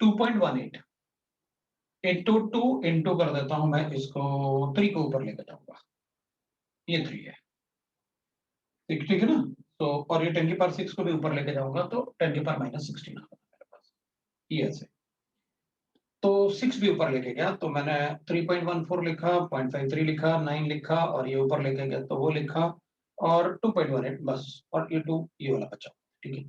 2.18 into 2 into कर देता हूं मैं इसको 3 को ऊपर लेकर जाऊंगा, ये 3 है, ठीक ठीक है ना। तो और ये 10 की पावर 6 को भी ऊपर लेके जाऊंगा तो 10 की पावर -16 आ रहा है मेरे पास, ये ऐसे। तो 6 भी ऊपर लेके गया तो मैंने 3.14 लिखा, 0.53 लिखा, 9 लिखा और ये ऊपर लेके गया तो वो लिखा और 2.18 बस, और ये 2 ये वाला बचा, ठीक है।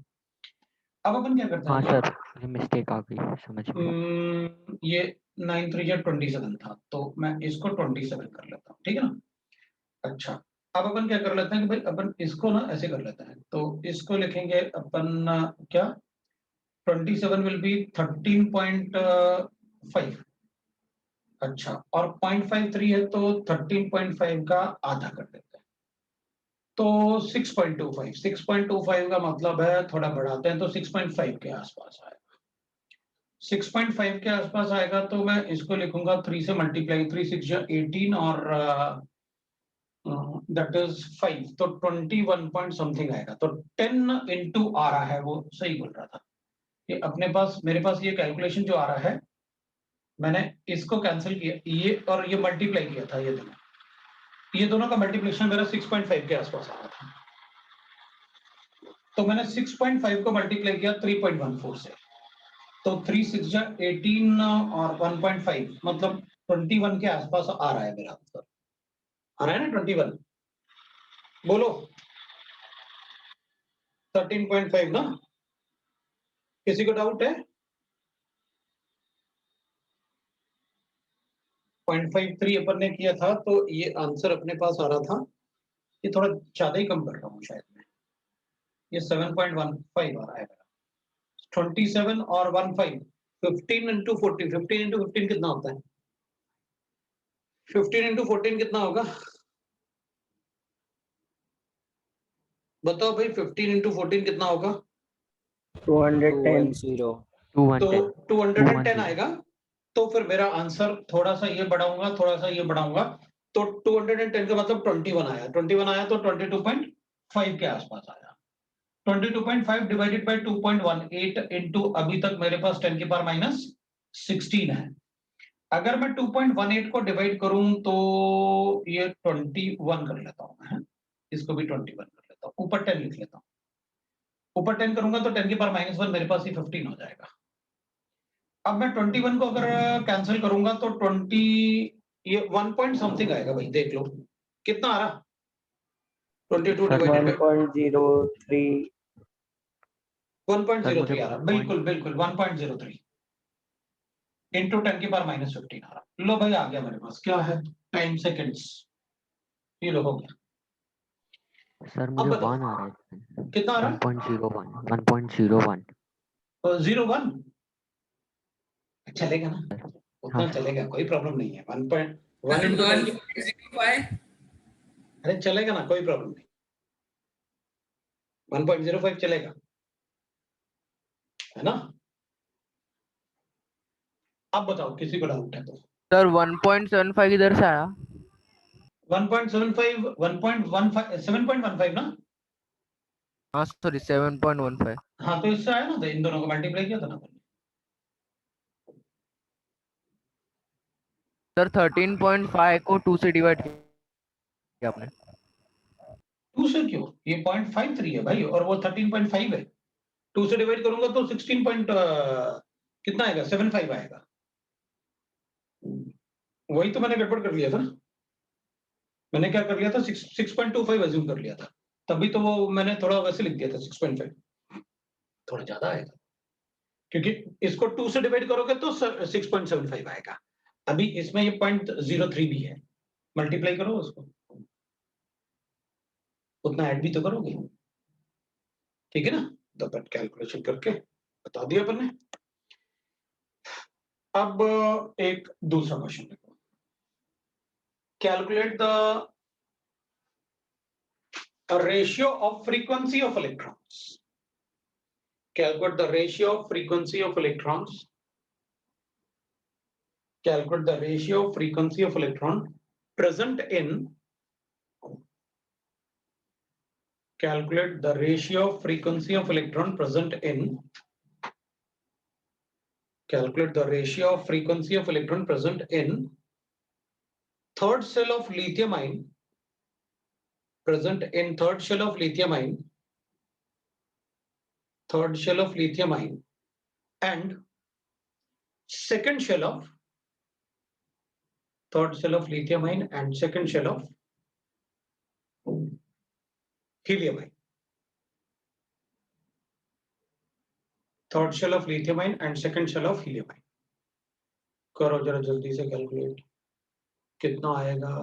अब अपन क्या करते हाँ हैं, सर, मुझे मिस्टेक आ गई समझ में। ये 9 3 27 था तो मैं इसको 27 कर लेता हूँ, ठीक है ना। अच्छा, अब अपन क्या कर लेते हैं कि भाई अपन इसको ना ऐसे कर लेते हैं, तो इसको लिखेंगे अपन क्या 27 विल बी 13.5। अच्छा, और 0.53 है तो 13.5 का आधा कर देते हैं तो 6.25। 6.25 का मतलब है, थोड़ा बढ़ाते हैं तो 6.5 के आसपास आएगा। 6.5 के आसपास आएगा तो मैं इसको लिखूंगा 3 से मल्टीप्लाई, 3 6 18 और दैट इज 5 तो 21 पॉइंट समथिंग आएगा। तो 10 into आ रहा है, वो सही बोल रहा था। ये अपने पास मेरे पास ये कैलकुलेशन जो आ रहा है, मैंने इसको कैंसिल किया ये और ये मल्टीप्लाई किया था, ये दोनों का मल्टीप्लिकेशन मेरा 6.5 के आसपास आ रहा था। तो मैंने 6.5 को मल्टीप्लाई किया 3.14 से, तो 3 6 18 और 1.5 मतलब 21 के आसपास आ रहा है मेरा आंसर। आ रहा है ना 21, बोलो 13.5 ना। किसी को डाउट है? 0.53 अपन ने किया था तो ये आंसर अपने पास आ रहा था, ये थोड़ा ज्यादा ही कम कर रहा हूँ शायद मैं, ये 7.15 आ रहा है मेरा। 27 और 15 15 into 14, 15 into 15 कितना होता है? 15 into 14 कितना होगा बताओ भाई, 15 into 14 कितना होगा? 210. 210 तो 210 210 आएगा। तो फिर मेरा आंसर थोड़ा सा ये बढ़ाऊंगा, थोड़ा सा ये बढ़ाऊंगा, तो 210 का मतलब 21 आया, 21 आया तो 22.5 के आसपास आया। 22.5 डिवाइडेड बाय 2.18 इनटू अभी तक मेरे पास 10 की पावर -16 है। अगर मैं 2.18 को डिवाइड करूं तो ये 21 कर लेता हूं मैं, इसको भी 21 कर लेता हूं, ऊपर 10 लिख लेता हूं। ऊपर 10 करूंगा तो 10 की पावर -1 मेरे पास ही 15 हो जाएगा। अब मैं 21 को अगर कैंसिल करूंगा तो 20 ये 1 पॉइंट समथिंग आएगा भाई, देख लो कितना आ रहा 22 सर डिवाइडेड बाय 1.03. 1.03 आ रहा, बिल्कुल बिल्कुल 1.03 इंटू 10 की पावर -15 आ रहा। लो भाई आ गया मेरे पास, क्या है टाइम सेकंड्स, ये लो हो गया। सर अब मुझे बताओ 1 आ रहा है, कितना आ रहा 1.01 1.01। 01 चलेगा ना, हाँ उतना सर। चलेगा, कोई प्रॉब्लम नहीं है। 1.1 सर इंटू 10 की 1.05 अरे चलेगा ना, कोई प्रॉब्लम नहीं, 1.05 चलेगा, है ना? अब बताओ किसी को डाउट है तो। सर 1.75 इधर से आया। 1.75 1.15 7.15 ना? हाँ सॉरी 7.15। हाँ तो इससे आया ना, तो इन दोनों को मल्टीप्लाई किया था ना अपन ने। सर 13.5 को 2 से डिवाइड किया आपने। 2 से क्यों? ये 0.53 है भाई, और वो 13.5 है। 2 से डिवाइड करूंगा तो 16 पॉइंट कितना आएगा? 75 आएगा। वही तो मैंने गड़बड़ कर लिया था ना। मैंने क्या कर लिया था, 6.25 अज्यूम कर लिया था, तभी तो वो मैंने थोड़ा वैसे लिख दिया था 6.5, थोड़ा ज्यादा आएगा क्योंकि इसको 2 से डिवाइड करोगे तो 6.75 आएगा। अभी इसमें ये 0.03 भी है, मल्टीप्लाई करो उसको, उतना ऐड भी तो करोगे, ठीक है ना? तो अपन कैलकुलेशन करके बता दिया अपन ने। अब एक दूसरा क्वेश्चन देखो, calculate the ratio of frequency of electrons. Calculate the ratio of frequency of electrons. Calculate the ratio of frequency of electron present in. Calculate the ratio of frequency of electron present in. Calculate the ratio of frequency of electron present in third shell of lithium ion. Present in third shell of lithium ion. Third shell of lithium ion and second shell of third shell of lithium ion and second shell of helium ion. Third shell of lithium ion and second shell of helium ion. करो जरा जल्दी से calculate, कितना आएगा?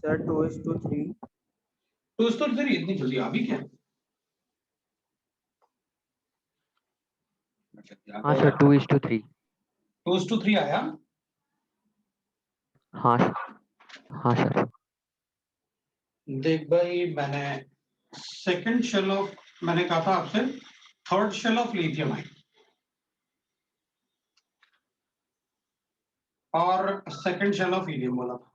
Sir 2:3। 2:3 इतनी जल्दी आ भी क्या? हाँ सर 2:3। 2:3 आया। हाँ हाँ सर। देख भाई, मैंने सेकंड शेल ऑफ, मैंने कहा था आपसे third shell of lithium ion और सेकंड शेल ऑफ हीलियम बोला था।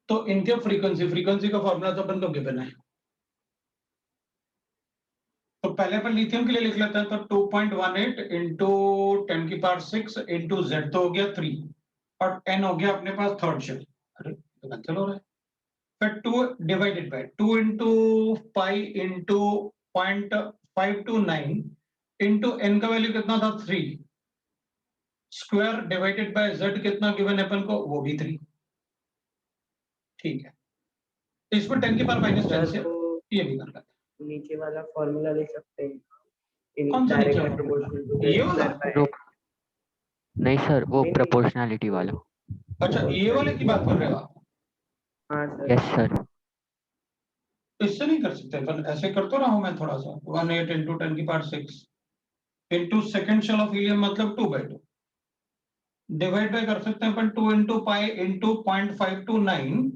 तो इनके फ्रीक्वेंसी का फॉर्मूला तो अपन को गिवन है, तो पहले अपन लिथियम के लिए लिख लेते हैं। तो 2.18 इंटू 10⁶ इंटू जेड तो हो गया 3 और n हो गया अपने पास थर्ड शेल। अरे तो कैंसिल हो रहा है। फिर 2 divided by 2 into pi into 0.529 into n का वैल्यू कितना था 3 स्क्वायर डिवाइडेड बाय z कितना गिवन है अपन को, वो भी 3। ठीक है, इसको 10⁻⁻10 से ये भी कर लेते हैं। नीचे वाला फॉर्मूला ले सकते हैं, इन कौन सा नीचे डायरेक्टली वाला? प्रोपोर्शनल टू ये वाला? नहीं सर वो नहीं, प्रोपोर्शनैलिटी वाला। अच्छा ये वाले की बात कर रहे हो आप? हाँ सर। Yes sir. इससे नहीं कर सकते अपन, ऐसे कर तो रहा हूं मैं थोड़ा सा। 18 into 10⁶ into second shell of helium मतलब 2/2 डिवाइड बाय कर सकते हैं अपन 2 इंटू पाई इंटू 0.529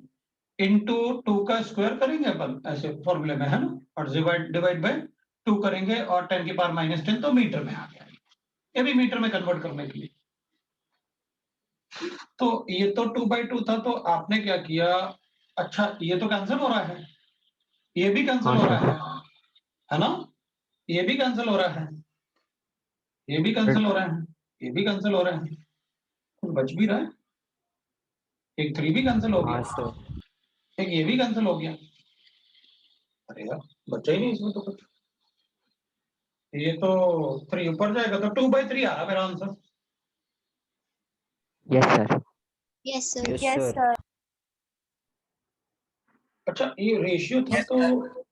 इंटू 2 का स्क्वायर करेंगे अपन ऐसे फॉर्मूले में, है ना? और डिवाइड बाय 2 करेंगे और 10⁻⁻10 तो मीटर में आ गया। ये भी मीटर में कन्वर्ट करने के लिए। तो ये तो 2/2 था, तो आपने क्या किया? अच्छा ये तो कैंसिल हो रहा है, ये भी कैंसिल हाँ हो सर। रहा है ना? ये भी कैंसिल हो रहा है, ये भी कैंसिल हो रहा है, ये भी कैंसिल हो रहा है, कुछ बच भी रहा है, एक 3 भी कैंसिल हो हाँ गया, सर। एक ये भी कैंसिल हो गया। अरे यार बचा ही नहीं इसमें तो कुछ। ये तो 3 ऊपर जाएगा तो 2/3 आ रहा मेरा answer. Yes sir. Yes, sir. Yes sir. अच्छा ये रेशियो था Yes, तो sir.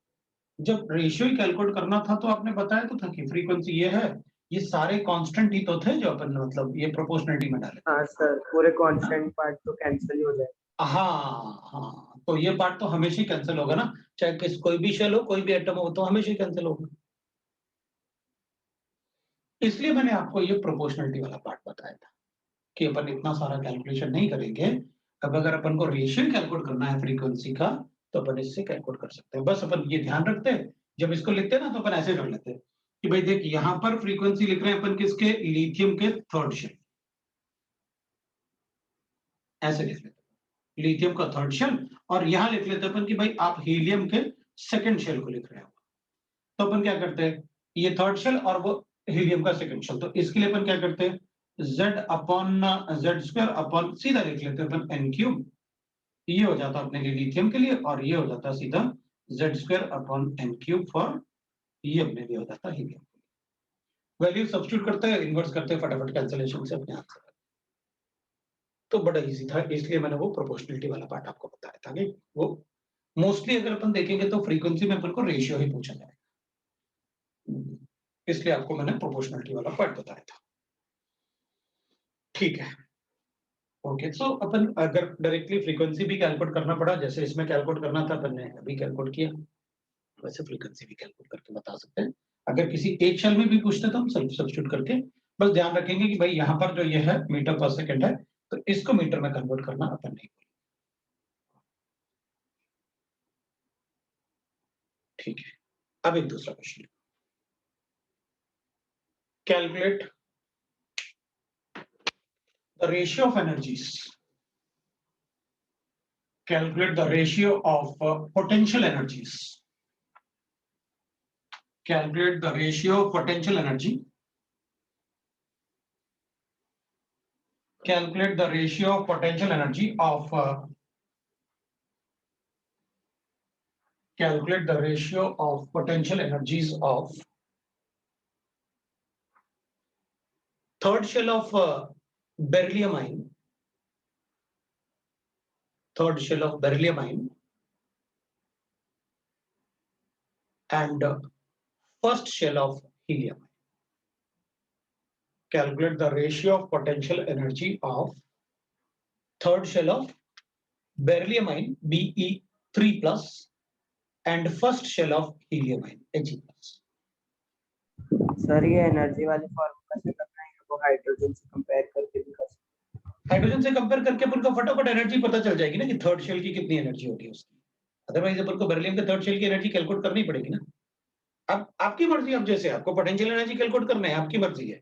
जब रेशियो ही कैलकुलेट करना था तो आपने बताया तो था कि फ्रीक्वेंसी ये है, ये सारे कांस्टेंट ही तो थे जो अपन ने मतलब ये प्रोपोर्शनलिटी में डाले। हाँ सर, पूरे कांस्टेंट पार्ट तो कैंसिल ही हो जाए। हाँ, तो ये पार्ट तो हमेशा ही कैंसिल होगा ना, चाहे कोई भी शेल हो, कोई भी एटम हो, तो हमेशा ही कैंसिल होगा। इसलिए मैंने आपको ये प्रोपोर्शनलिटी वाला पार्ट बताया था कि अपन इतना सारा कैलकुलेशन नहीं करेंगे। अब अगर अपन को रेशियो कैलकुलेट करना है फ्रीक्वेंसी का तो अपन इससे कैलकुलेट कर सकते हैं। बस अपन ये ध्यान रखते हैं, जब इसको लिखते हैं ना तो अपन ऐसे कर लेते हैं कि भाई देख यहाँ पर फ्रीक्वेंसी लिख रहे हैं अपन किसके, लिथियम के थर्ड शेल, ऐसे लिख लेते हैं लिथियम का थर्ड शेल, और यहाँ लिख लेते हैं अपन कि भाई आप हीलियम के सेकंड शेल को लिख रहे हो। तो अपन क्या करते हैं, ये थर्ड शेल और वो हीलियम का सेकंड शेल, तो इसके लिए अपन क्या करते हैं z अपॉन z² अपॉन सीधा लिख लेते हैं अपन n³। ये हो जाता अपने लिए लिथियम के लिए, और ये हो जाता सीधा z² अपॉन n³ फॉर, ये अपने लिए हो जाता हीलियम। वैल्यू सब्स्टिट्यूट करते हैं, इन्वर्स करते हैं, फटाफट कैंसिलेशन से अपने आंसर। तो बड़ा इजी था, इसलिए मैंने वो प्रोपोर्शनलिटी वाला पार्ट आपको बताया था कि वो मोस्टली अगर अपन देखेंगे तो फ्रीक्वेंसी में अपन को रेशियो ही पूछा जाएगा, इसलिए आपको मैंने प्रोपोर्शनलिटी वाला पार्ट बताया था। ठीक है, ओके। सो अपन अगर डायरेक्टली फ्रीक्वेंसी भी कैलकुलेट करना पड़ा, जैसे इसमें कैलकुलेट करना था अपन ने अभी कैलकुलेट किया, वैसे फ्रीक्वेंसी भी कैलकुलेट करके बता सकते हैं। अगर किसी एक शेल में भी पूछते तो हम सब्स्टिट्यूट करके बस ध्यान रखेंगे कि भाई यहाँ पर जो ये है मीटर पर सेकंड है, तो इसको मीटर में कन्वर्ट करना अपन नहीं। ठीक है, अब एक दूसरा question, calculate the ratio of energies, calculate the ratio of potential energies, calculate the ratio of potential energy, calculate the ratio of potential energy of calculate the ratio of potential energies of third shell of beryllium ion, third shell of beryllium ion, and first shell of helium. Calculate the ratio of potential energy of third shell of beryllium ion Be3 plus and first shell of helium ion He plus. Sir ये energy वाले formula से करना है, वो hydrogen से compare करके भी कर सकते हैं। हाइड्रोजन से कंपेयर करके अपन को फटाफट एनर्जी पता चल जाएगी ना कि थर्ड शेल की कितनी एनर्जी होगी उसकी। अदरवाइज अपन को बेरिलियम के थर्ड शेल की एनर्जी कैलकुलेट करनी पड़ेगी ना। अब आपकी मर्जी, अब जैसे आपको पोटेंशियल एनर्जी कैलकुलेट करना है, आपकी मर्जी है।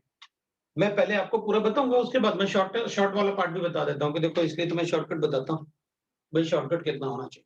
मैं पहले आपको पूरा बताऊंगा, उसके बाद मैं शॉर्ट वाला पार्ट भी बता देता हूँ कि देखो इसलिए तो मैं शॉर्टकट बताता हूँ, भाई शॉर्टकट कितना होना चाहिए।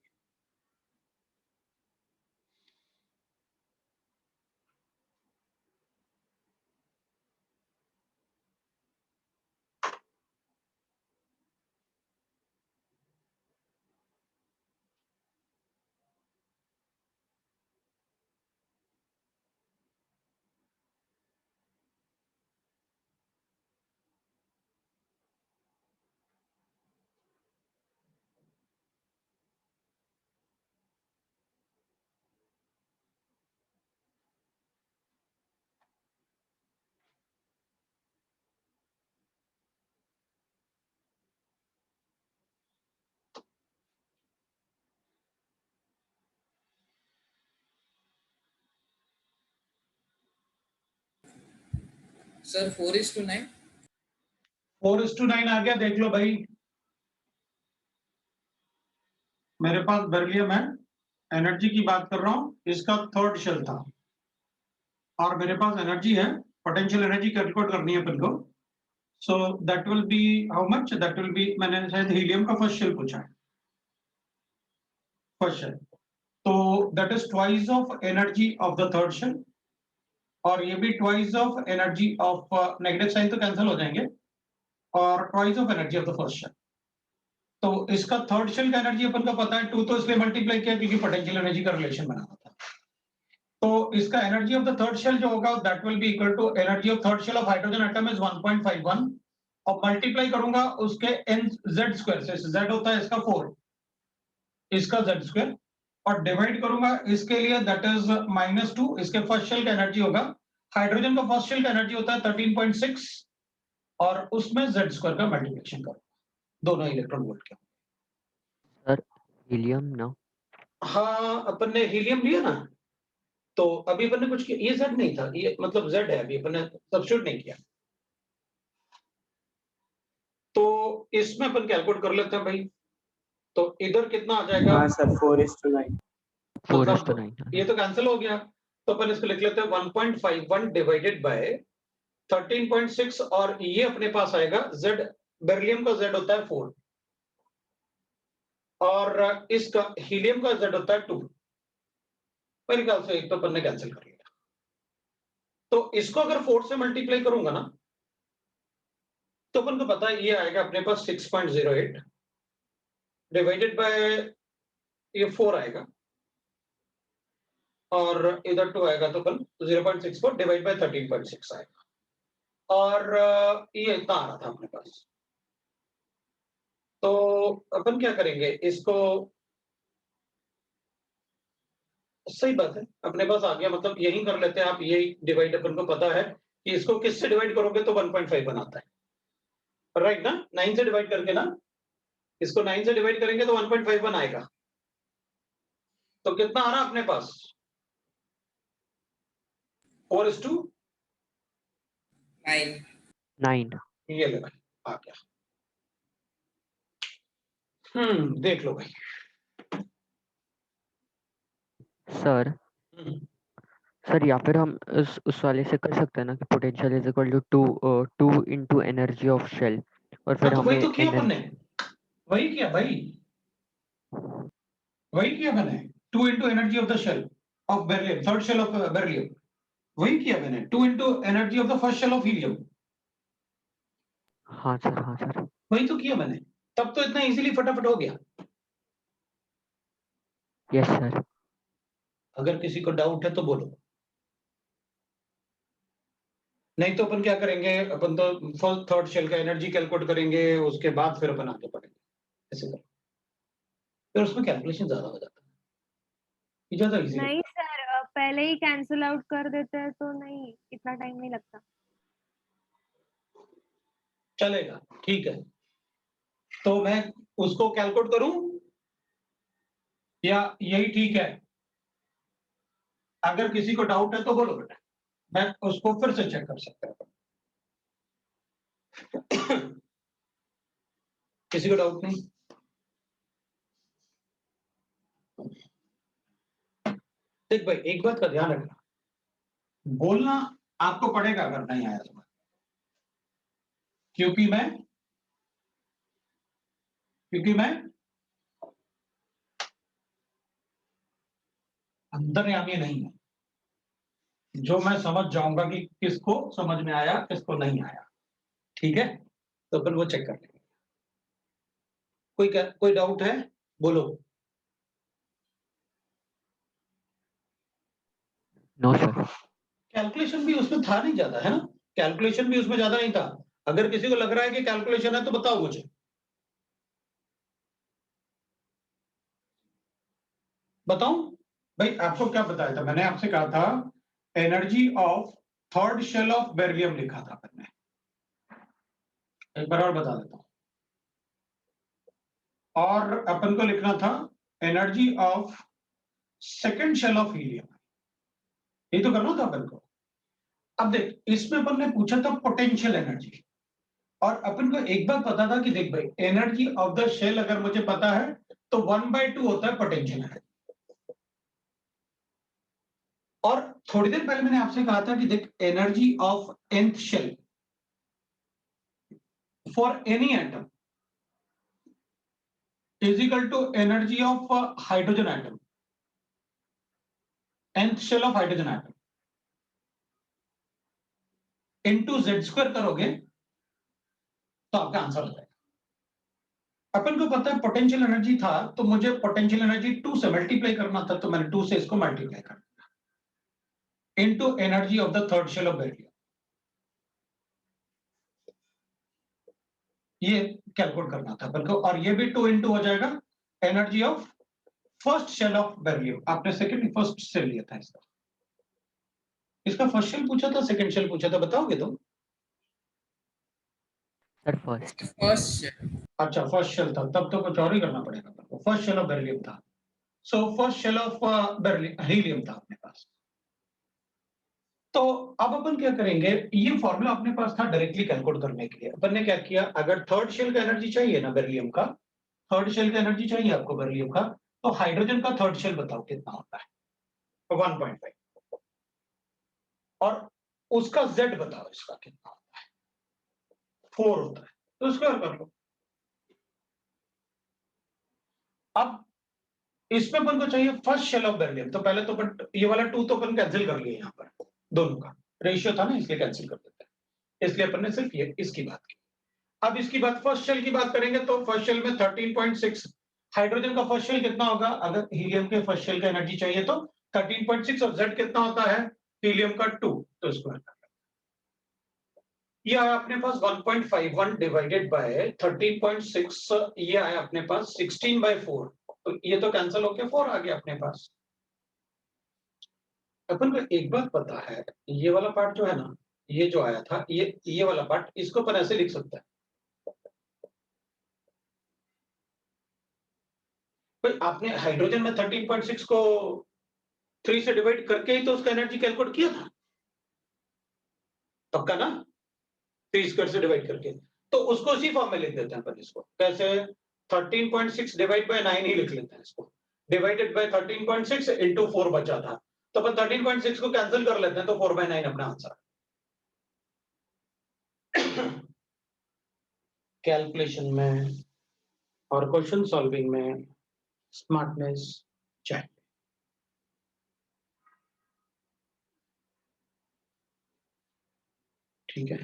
सर 4:9। 4:9 आ गया, देख लो भाई। मेरे पास बेरिलियम है, एनर्जी की बात कर रहा हूं, इसका थर्ड शेल था, और मेरे पास एनर्जी है, पोटेंशियल एनर्जी कैलकुलेट करनी है अपन को। So that will be how much, that will be, मैंने शायद हीलियम का फर्स्ट शेल पूछा है, फर्स्ट शेल, तो that is twice of energy of the third shell, और ये भी twice of energy of negative sign तो कैंसिल हो जाएंगे और twice of energy of the first shell. तो इसका थर्ड शेल का एनर्जी अपन को पता है 2, तो इसलिए मल्टीप्लाई किया क्योंकि पोटेंशियल एनर्जी का रिलेशन बना था। तो इसका energy of the third shell जो होगा that will be equal to energy of third shell of hydrogen atom is 1.51 और मल्टीप्लाई करूंगा उसके n z स्क्वायर से, z होता है इसका 4, इसका z स्क्वायर, और डिवाइड करूंगा इसके लिए दैट इज -2, इसके फर्स्ट शेल का एनर्जी होगा, हाइड्रोजन का फर्स्ट शेल का एनर्जी होता है 13.6 और उसमें z स्क्वायर का मल्टीप्लिकेशन करूंगा दोनों इलेक्ट्रॉन वोल्ट के। सर हीलियम ना, हाँ अपन ने हीलियम लिया ना, तो अभी अपन ने कुछ किया, ये z नहीं था, ये मतलब z है, अभी अपन ने सब्स्टिट्यूट नहीं किया, तो इसमें अपन कैलकुलेट कर लेते हैं भाई। तो इधर कितना आ जाएगा? हाँ सर 4:9। 4:9। ये तो कैंसिल हो गया, तो अपन इसको लिख लेते हैं 1.51 डिवाइडेड बाय 13.6 और ये अपने पास आएगा z, बेरिलियम का z होता है 4 और इसका हीलियम का z होता है 2। मेरे ख्याल से एक तो अपन ने कैंसिल कर लिया, तो इसको अगर 4 से मल्टीप्लाई करूंगा ना तो अपन को पता है ये आएगा अपने पास 6.08 डिवाइडेड बाय ये 4 आएगा और इधर 2 आएगा, तो अपन 0.64 डिवाइड बाय 13.6 आएगा और ये इतना आ रहा था अपने पास। तो अपन क्या करेंगे, इसको सही बात है अपने पास आ गया, मतलब यही कर लेते हैं आप, यही डिवाइड अपन को पता है कि इसको किससे डिवाइड करोगे तो 1.5 बनाता है, राइट ना, 9 से डिवाइड करके ना, इसको 9 से डिवाइड करेंगे तो 1.51 आएगा। तो कितना आ रहा अपने पास 4:9। 9। ये ले भाई आ गया। देख लो भाई। सर हम्म, सर या फिर हम उस वाले से कर सकते हैं ना कि potential is equal to 2 into energy of shell और फिर हाँ, तो हमें वही तो किया अपन ने, एनर्जी। वही किया भाई, वही किया मैंने, 2 into energy of the shell of beryllium, third shell of beryllium, वही किया मैंने, 2 into energy of the first shell of helium, हाँ सर। वही तो किया मैंने, तब तो इतना इजीली फटाफट हो गया। Yes sir. अगर किसी को डाउट है तो बोलो, नहीं तो अपन क्या करेंगे, अपन तो फर्स्ट थर्ड शेल का एनर्जी कैलकुलेट करेंगे, उसके बाद फिर अपन आगे बढ़ेंगे, ऐसे करो, फिर उसमें कैलकुलेशन ज्यादा हो जाता है, ये ज्यादा इजी नहीं सर, पहले ही कैंसिल आउट कर देते हैं तो नहीं, इतना टाइम नहीं लगता। चलेगा, ठीक है, तो मैं उसको कैलकुलेट करूं या यही ठीक है? अगर किसी को डाउट है तो बोलो बेटा, मैं उसको फिर से चेक कर सकता हूं। किसी को डाउट नहीं? देख भाई, एक बात का ध्यान रखना, बोलना आपको पड़ेगा अगर नहीं आया समझ, क्योंकि मैं अंतर्यामी नहीं हूं, जो मैं समझ जाऊंगा कि किसको समझ में आया किसको नहीं आया, ठीक है, तो अपन वो चेक कर लेंगे। कोई डाउट है बोलो। No sir. कैलकुलेशन भी उसमें था नहीं ज्यादा, है ना, कैलकुलेशन भी उसमें ज्यादा नहीं था। अगर किसी को लग रहा है कि कैलकुलेशन है तो बताओ मुझे, बताऊं भाई। आपको क्या बताया था मैंने, आपसे कहा था energy of third shell of beryllium लिखा था मैंने, एक बार और बता देता हूं, और अपन को लिखना था energy of second shell of helium, ये तो करना था अपन को। अब देख, इसमें अपन ने पूछा था पोटेंशियल एनर्जी, और अपन को एक बात पता था कि देख भाई, एनर्जी ऑफ द शेल अगर मुझे पता है तो 1/2 होता है पोटेंशियल एनर्जी। और थोड़ी देर पहले मैंने आपसे कहा था कि देख, energy of nth shell for any atom is equal to energy of hydrogen atom, nth shell of hydrogen atom. Into z square करोगे तो आपका आंसर आ जाएगा। अपन को पता है पोटेंशियल एनर्जी था, तो मुझे पोटेंशियल एनर्जी 2 से मल्टीप्लाई करना था, तो मैंने 2 से इसको मल्टीप्लाई कर दिया into energy of the third shell of beryllium. ये कैलकुलेट करना था अपन को, और ये भी 2 इंटू हो जाएगा energy of first shell of beryllium. आपने सेकंड फर्स्ट शेल लिया था इसका, इसका फर्स्ट शेल पूछा था, सेकंड शेल पूछा था, बताओगे तुम? Sir first. फर्स्ट अच्छा फर्स्ट शेल था, तब तो कुछ और ही करना पड़ेगा। फर्स्ट शेल ऑफ बेरिलियम था, so first shell of beryllium helium था अपने पास। तो अब अपन क्या करेंगे, ये फॉर्मूला अपने पास था डायरेक्टली कैलकुलेट करने के लिए। अपन ने क्या किया, अगर थर्ड शेल का एनर्जी चाहिए ना बेरिलियम का, थर्ड शेल का एनर्जी चाहिए आपको बेरिलियम का, तो हाइड्रोजन का थर्ड शेल बताओ कितना होता है? 1.5। और उसका Z बताओ इसका कितना होता है? 4 होता है, तो स्क्वायर कर लो। अब इसमें अपन को चाहिए फर्स्ट शेल ऑफ बेरिलियम, तो पहले तो अपन ये वाला 2 तो अपन कैंसिल कर लिए, यहाँ पर दोनों का रेशियो था ना, इसलिए कैंसिल कर देते हैं। इसलिए अपन ने सिर्फ ये इसकी बात की। अब इसकी बात फर्स्ट शेल की बात करेंगे, तो फर्स्ट शेल में 13.6 हाइड्रोजन का फर्स्ट शेल कितना होगा? अगर हीलियम के फर्स्ट शेल का एनर्जी चाहिए तो 13.6, और Z कितना होता है हीलियम का 2, तो स्क्वायर कर लो। ये आया अपने पास 1.51 डिवाइडेड बाय 13.6, ये आया अपने पास 16/4, तो ये तो कैंसिल होके 4 आ गया अपने पास। अपन को एक बात पता है, ये वाला पार्ट जो है ना, ये जो आया था, ये वाला पार्ट, इसको अपन ऐसे लिख सकते हैं। भाई आपने हाइड्रोजन में 13.6 को 3 से डिवाइड करके ही तो उसका एनर्जी कैलकुलेट किया था, पक्का ना? 3 स्क्वायर से डिवाइड करके, तो उसको उसी फॉर्म में लिख देते हैं अपन। इसको कैसे? 13.6 डिवाइड बाय 9 ही लिख लेते हैं इसको, डिवाइडेड बाय 13.6 इंटू 4 बचा था, तो अपन 13.6 को कैंसिल कर लेते हैं, तो 4/9 अपना आंसर। कैलकुलेशन में और क्वेश्चन सॉल्विंग में स्मार्टनेस चाहिए। ठीक है,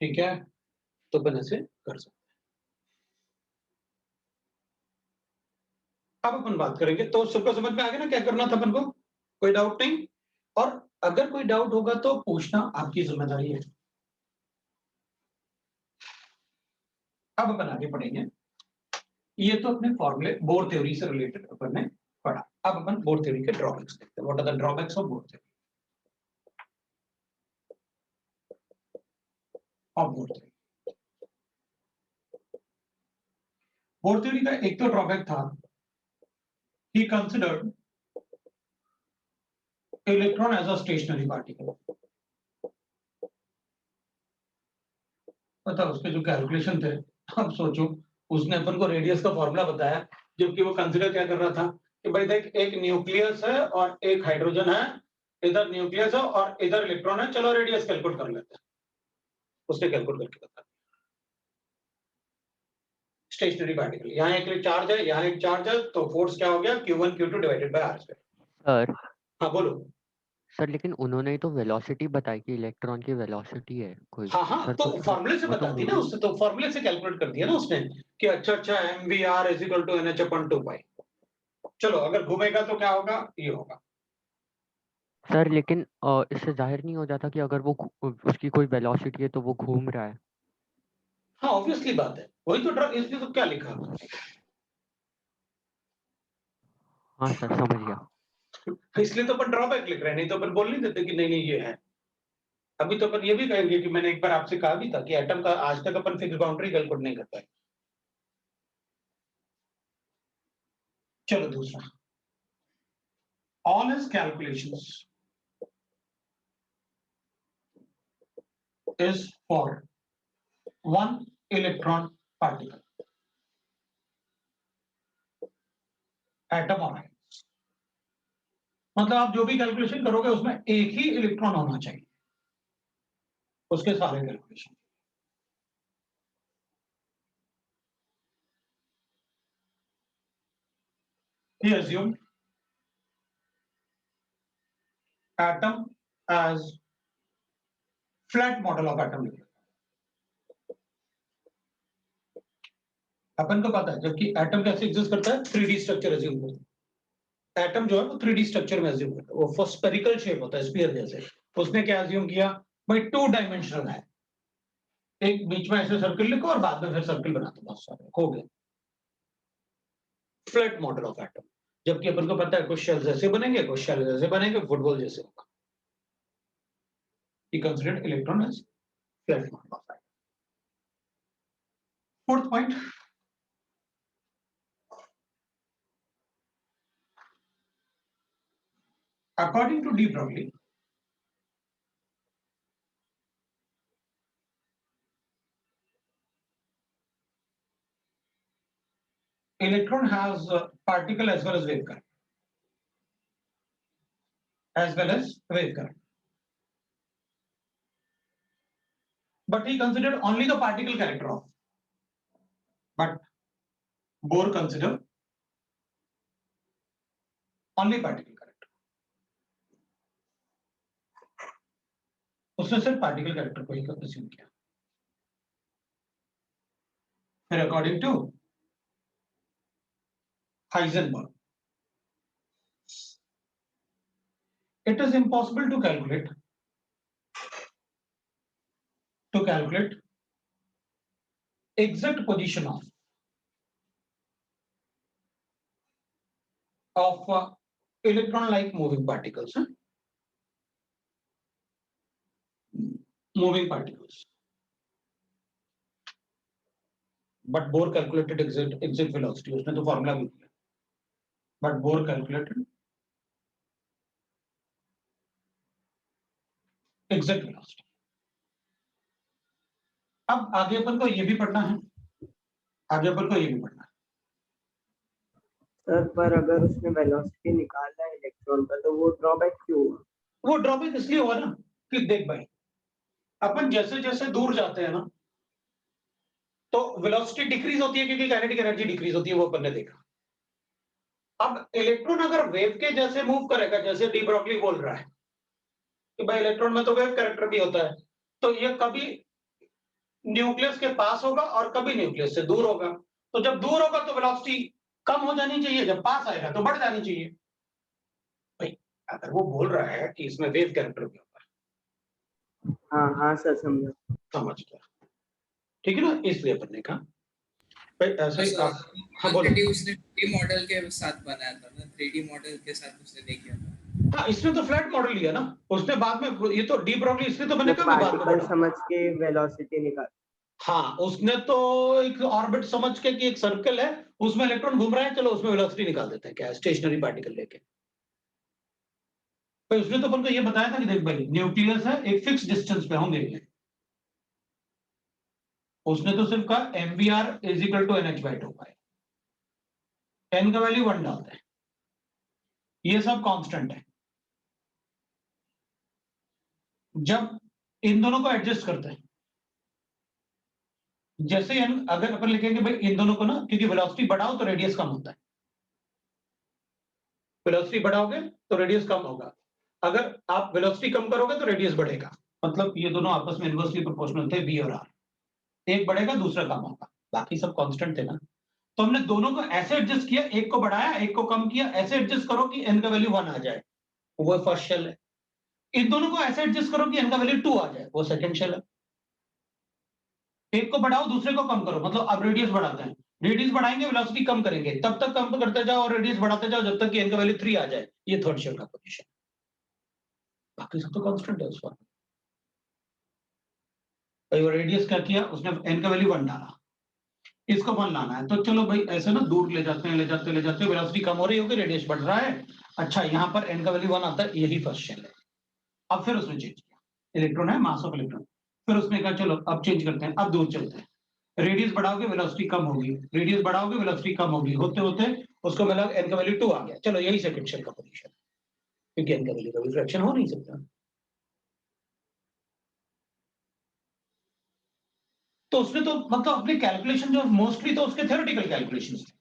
ठीक है, तो अपन ऐसे कर सकते हैं। अब अपन बात करेंगे, तो सबको समझ में आ गया ना क्या करना था अपन को? कोई डाउट नहीं? और अगर कोई डाउट होगा तो पूछना आपकी जिम्मेदारी है। अब अपन आगे पढ़ेंगे। ये तो अपने फॉर्मूले बोर थ्योरी से रिलेटेड अपन ने पढ़ा। अब अपन बोर थ्योरी के ड्रॉबैक्स देखते हैं। What are the drawbacks of Bohr theory? Bohr theory का एक तो ड्रॉबैक था, he considered electron as a stationary particle। पता उसके जो कैलकुलेशन थे, अब सोचो, उसने अपन को रेडियस का फॉर्मूला बताया, जबकि वो कंसीडर क्या कर रहा था कि भाई देख, एक न्यूक्लियस है और एक हाइड्रोजन है, इधर न्यूक्लियस है और इधर इलेक्ट्रॉन है, चलो रेडियस कैलकुलेट कर लेते हैं। उसने कैलकुलेट करके बता, स्टेशनरी पार्टिकल, यहाँ एक चार्ज है, यहाँ एक चार्ज है, तो फोर्स क्या हो गया? Q1 Q2 divided by r²। Sir हाँ बोलो। सर लेकिन उन्होंने ही तो वेलोसिटी बताई कि इलेक्ट्रॉन की वेलोसिटी है कोई। हाँ हाँ, सर तो फिर फॉर्मूले से वो तो बता दी ना, moving- उससे तो फॉर्मूले से कैलकुलेट कर दिया ना उसने कि अच्छा mvr is equal to NH/2 pi. चलो अगर घूमेगा तो क्या होगा? ये होगा। सर लेकिन इससे जाहिर नहीं हो जाता कि अगर वो उसकी कोई वेलोसिटी है तो वो घूम रहा है। हाँ ऑब्वियसली बात है, वही तो इसलिए तो क्या लिखा? हाँ सर समझ गया। इसलिए तो अपन ड्रॉबैक लिख रहे हैं, नहीं तो अपन बोल नहीं देते कि नहीं नहीं ये है। अभी तो अपन ये भी कहेंगे कि मैंने एक बार आपसे कहा भी था कि एटम का आज तक अपन फिक्स बाउंड्री कैलकुलेट नहीं कर पाए। चलो दूसरा, all his calculations is for one electron particle, atom or ion। मतलब आप जो भी कैलकुलेशन करोगे उसमें एक ही इलेक्ट्रॉन होना चाहिए, उसके सारे calculation. he assumed atom as flat model of atom. अपन को पता है जबकि एटम कैसे एग्जिस्ट करता है 3D स्ट्रक्चर एज्यूम करता है। एटम जो है वो 3D स्ट्रक्चर में एज्यूम करता है, वो स्फेरिकल शेप होता है स्फीयर जैसे। उसने क्या एज्यूम किया भाई 2 डायमेंशनल है, एक बीच में ऐसे सर्कल लिखो और बाद में फिर सर्कल बना दो, बहुत सारे हो गए फ्लैट मॉडल ऑफ एटम। जबकि अपन को पता है कुछ शेल्स ऐसे बनेंगे, कुछ शेल्स ऐसे बनेंगे, फुटबॉल जैसे होगा। He considered electron as flat model of atom. Fourth point. According to de Broglie, electron has a particle as well as wave current. But he considered only the particle character of. But Bohr considered only particle character. उसने सिर्फ particle character को ही assume किया। फिर according to Heisenberg, it is impossible to calculate exact position of electron-like moving particles. Moving particles. But Bohr calculated exact velocity. उसने तो formula भी दिया। But Bohr calculated exact velocity. अब आगे अपन को ये भी पढ़ना है, सर पर अगर उसने वेलोसिटी निकाला है इलेक्ट्रॉन का तो वो ड्रॉबैक क्यों हुआ? वो ड्रॉबैक इसलिए हुआ ना कि देख भाई अपन जैसे जैसे दूर जाते हैं ना तो वेलोसिटी डिक्रीज होती है क्योंकि काइनेटिक एनर्जी डिक्रीज होती है, वो अपन ने देखा। अब इलेक्ट्रॉन अगर वेव के जैसे मूव करेगा, जैसे डी ब्रोगली बोल रहा है कि भाई इलेक्ट्रॉन में तो वेव कैरेक्टर भी होता है, तो ये कभी न्यूक्लियस के पास होगा और कभी न्यूक्लियस से दूर होगा। तो जब दूर होगा तो वेलोसिटी कम हो जानी चाहिए, जब पास आएगा तो बढ़ जानी चाहिए। भाई अगर वो बोल रहा है कि इसमें वेव कैरेक्टर भी होता है, हाँ सर समझ गया, ठीक है ना। इसलिए अपन ने कहा भाई ऐसे ही आप हाँ बोलो। उसने 3D मॉडल के साथ बनाया था ना, 3D मॉडल के साथ उसने नहीं किया था। हाँ इसने तो फ्लैट मॉडल लिया ना, उसने बाद में ये तो डी ब्रोगली इसलिए तो मैंने कहा मैं बाद में पार्टिकल समझ के वेलोसिटी निकाल। हाँ उसने तो एक ऑर्बिट समझ के कि एक सर्कल है उसमें इलेक्ट्रॉन घूम रहा है, चलो उसमें वेलोसिटी निकाल देते हैं, क्या स्टेशनरी पार्टिकल लेके। तो उसने तो अपन को ये बताया था कि देख भाई न्यूक्लियस है एक फिक्स डिस्टेंस पे, हम देख लें। उसने तो सिर्फ कहा mvr is equal to nh/2 n का वैल्यू 1 डालते हैं, ये सब कांस्टेंट है। जब इन दोनों को एडजस्ट करते हैं, जैसे अगर अपन लिखेंगे भाई इन दोनों को ना, क्योंकि वेलोसिटी बढ़ाओ तो रेडियस कम होता है, वेलोसिटी बढ़ाओगे तो रेडियस कम होगा, अगर आप वेलोसिटी कम करोगे तो रेडियस बढ़ेगा। मतलब ये दोनों आपस में इनवर्सली प्रोपोर्शनल थे, v और r, एक बढ़ेगा दूसरा कम होगा, बाकी सब कांस्टेंट थे ना। तो हमने दोनों को ऐसे एडजस्ट किया, एक को बढ़ाया एक को कम किया, ऐसे एडजस्ट करो कि n का वैल्यू 1 आ जाए, वो फर्स्ट शेल है। इन दोनों को ऐसे एडजस्ट करो कि n का वैल्यू 2 आ जाए, वो सेकंड शेल है। एक को बढ़ाओ दूसरे को कम करो, मतलब अब रेडियस बढ़ाते हैं, रेडियस बढ़ाएंगे वेलोसिटी कम करेंगे, तब तक कम करते जाओ और रेडियस बढ़ाते जाओ जब तक कि n का वैल्यू 3 आ जाए, ये थर्ड शेल का पोजीशन। बाकी सब तो कांस्टेंट है उस पर। भाई वो रेडियस क्या किया उसने, n का वैल्यू 1 डाला, इसको 1 लाना है, तो चलो भाई ऐसे ना दूर ले जाते हैं, ले जाते वेलोसिटी कम हो रही होगी, रेडियस बढ़ रहा है। अच्छा यहाँ पर n का वैल्यू 1 आता है, यही फर्स्ट शेल है। अब फिर उसने चेंज किया, इलेक्ट्रॉन है मास ऑफ इलेक्ट्रॉन, फिर उसने कहा चलो अब चेंज करते हैं, अब दूर चलते हैं, रेडियस बढ़ाओगे वेलोसिटी कम होगी, रेडियस बढ़ाओगे वेलोसिटी कम होगी, होते होते उसको मिला n का वैल्यू 2 आ गया, चलो यही सेकंड शेल का पोजीशन है, क्योंकि n का वैल्यू कभी फ्रैक्शन हो नहीं सकता। तो उसने तो मतलब अपने कैलकुलेशन जो मोस्टली तो उसके थ्योरेटिकल कैलकुलेशंस थे,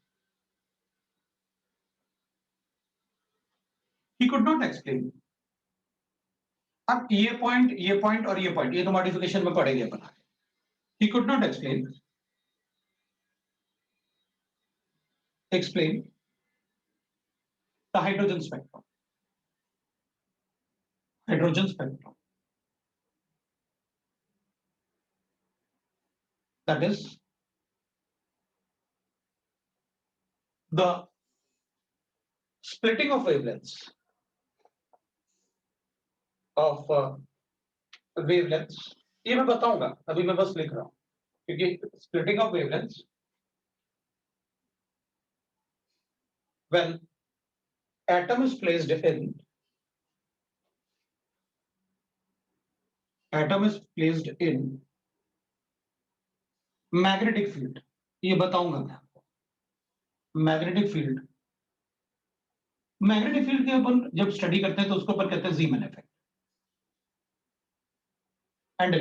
could not explain. अब ये पॉइंट और ये पॉइंट, ये तो मॉडिफिकेशन में पड़ेंगे अपन। He could not explain the hydrogen spectrum. Hydrogen spectrum. That is the splitting of wavelengths of wavelengths. ये मैं बताऊंगा, अभी मैं बस लिख रहा हूं, क्योंकि splitting of wavelengths when atom is placed in magnetic field, ये बताऊंगा मैं आपको। मैग्नेटिक फील्ड के अपन जब स्टडी करते हैं तो उसको अपन कहते हैं Zeeman effect. And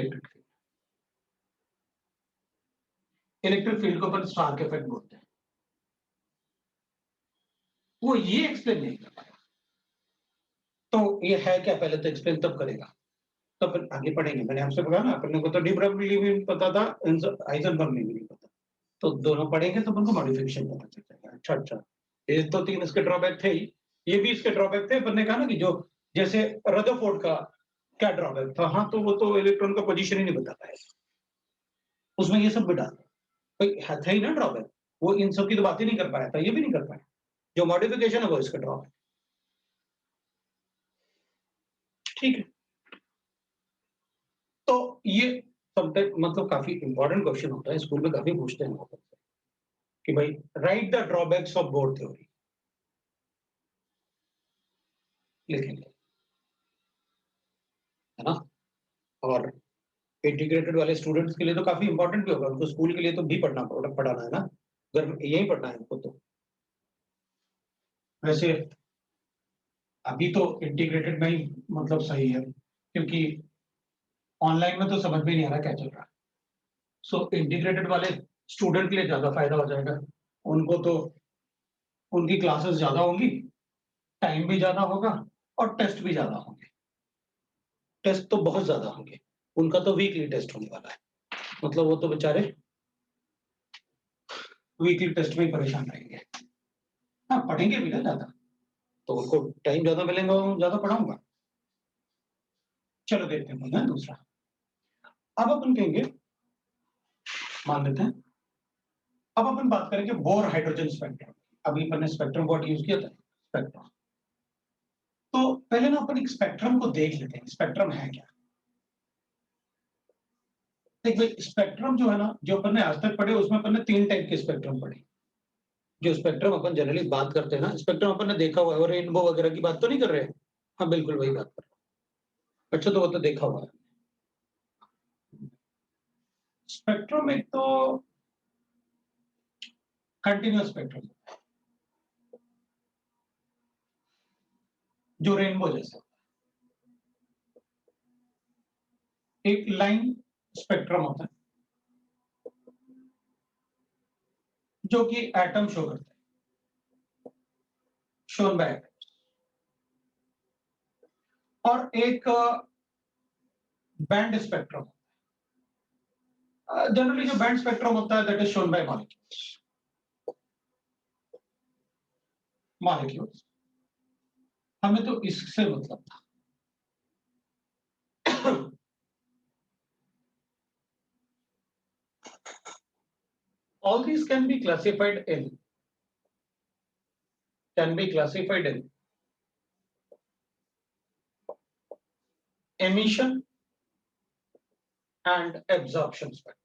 electric field को अपन स्टार्क इफेक्ट बोलते हैं। वो ये एक्सप्लेन नहीं कर पाया, तो ये है क्या, पहले तो एक्सप्लेन तब करेगा, तो अपन आगे पढ़ेंगे। मैंने आपसे बोला ना, अपन को तो डी ब्रॉगली भी पता था, हाइजेनबर्ग में भी नहीं पता, तो दोनों पढ़ेंगे तो अपन को मॉडिफिकेशन पता चल जाएगा। अच्छा, ये तो 3 इसके ड्रॉबैक थे ही, ये भी इसके ड्रॉबैक थे। अपन ने कहा ना कि जो जैसे रदरफोर्ड का क्या ड्रॉबैक था, हाँ तो वो तो इलेक्ट्रॉन का पोजीशन ही नहीं बता पाया, उसमें ये सब भी डाल था ही ना ड्रॉबैक, वो इन सब की तो बात ही नहीं कर पाया था, ये भी नहीं कर पाया। जो मॉडिफिकेशन है वो इसका ड्रॉबैक। ठीक है, तो ये मतलब काफी इंपॉर्टेंट क्वेश्चन होता है, स्कूल में काफी पूछते हैं कि भाई right the drawbacks of Bohr theory, लिखेंगे, है ना। और इंटीग्रेटेड वाले स्टूडेंट्स के लिए तो काफी इंपॉर्टेंट भी होगा, उनको स्कूल के लिए तो भी पढ़ाना है ना, अगर यही पढ़ना है उनको तो। वैसे अभी तो इंटीग्रेटेड में ही मतलब सही है, क्योंकि ऑनलाइन में तो समझ में नहीं आ रहा क्या चल रहा है। सो इंटीग्रेटेड वाले स्टूडेंट के लिए ज्यादा फायदा हो जाएगा, उनको तो उनकी क्लासेस ज्यादा होंगी, टाइम भी ज्यादा होगा और टेस्ट भी ज्यादा होंगे। टेस्ट तो बहुत ज्यादा होंगे, उनका तो वीकली टेस्ट होने वाला है, मतलब वो तो बेचारे वीकली टेस्ट में ही परेशान रहेंगे। हाँ पढ़ेंगे भी ना ज्यादा, तो उनको टाइम ज्यादा मिलेगा, ज्यादा पढ़ाऊंगा। चलो देखते हैं ना दूसरा। अब अपन कहेंगे, मान लेते हैं, अब अपन बात करेंगे बोर हाइड्रोजन स्पेक्ट्रम। अभी अपन ने स्पेक्ट्रम वर्ड यूज किया था, स्पेक्ट्रम। तो पहले ना अपन एक स्पेक्ट्रम को देख लेते हैं, स्पेक्ट्रम है क्या। देख भाई, स्पेक्ट्रम जो है ना, जो अपन ने आज तक पढ़े उसमें अपन ने 3 टाइप के स्पेक्ट्रम पढ़े। जो स्पेक्ट्रम अपन जनरली बात करते हैं ना, स्पेक्ट्रम अपन ने देखा हुआ है, और रेनबो वगैरह की बात तो नहीं कर रहे हैं, हाँ बिल्कुल वही बात कर रहे हैं। अच्छा, तो वो तो देखा हुआ है। स्पेक्ट्रम एक तो कंटिन्यूअस स्पेक्ट्रम जो रेनबो जैसा, एक लाइन स्पेक्ट्रम होता है जो कि एटम शो करता है, शोन बाय एटम्स, और एक बैंड स्पेक्ट्रम। जनरली जो बैंड स्पेक्ट्रम होता है that is shown by molecules. हमें तो इससे मतलब था। All these can be classified in emission and absorption spectrum.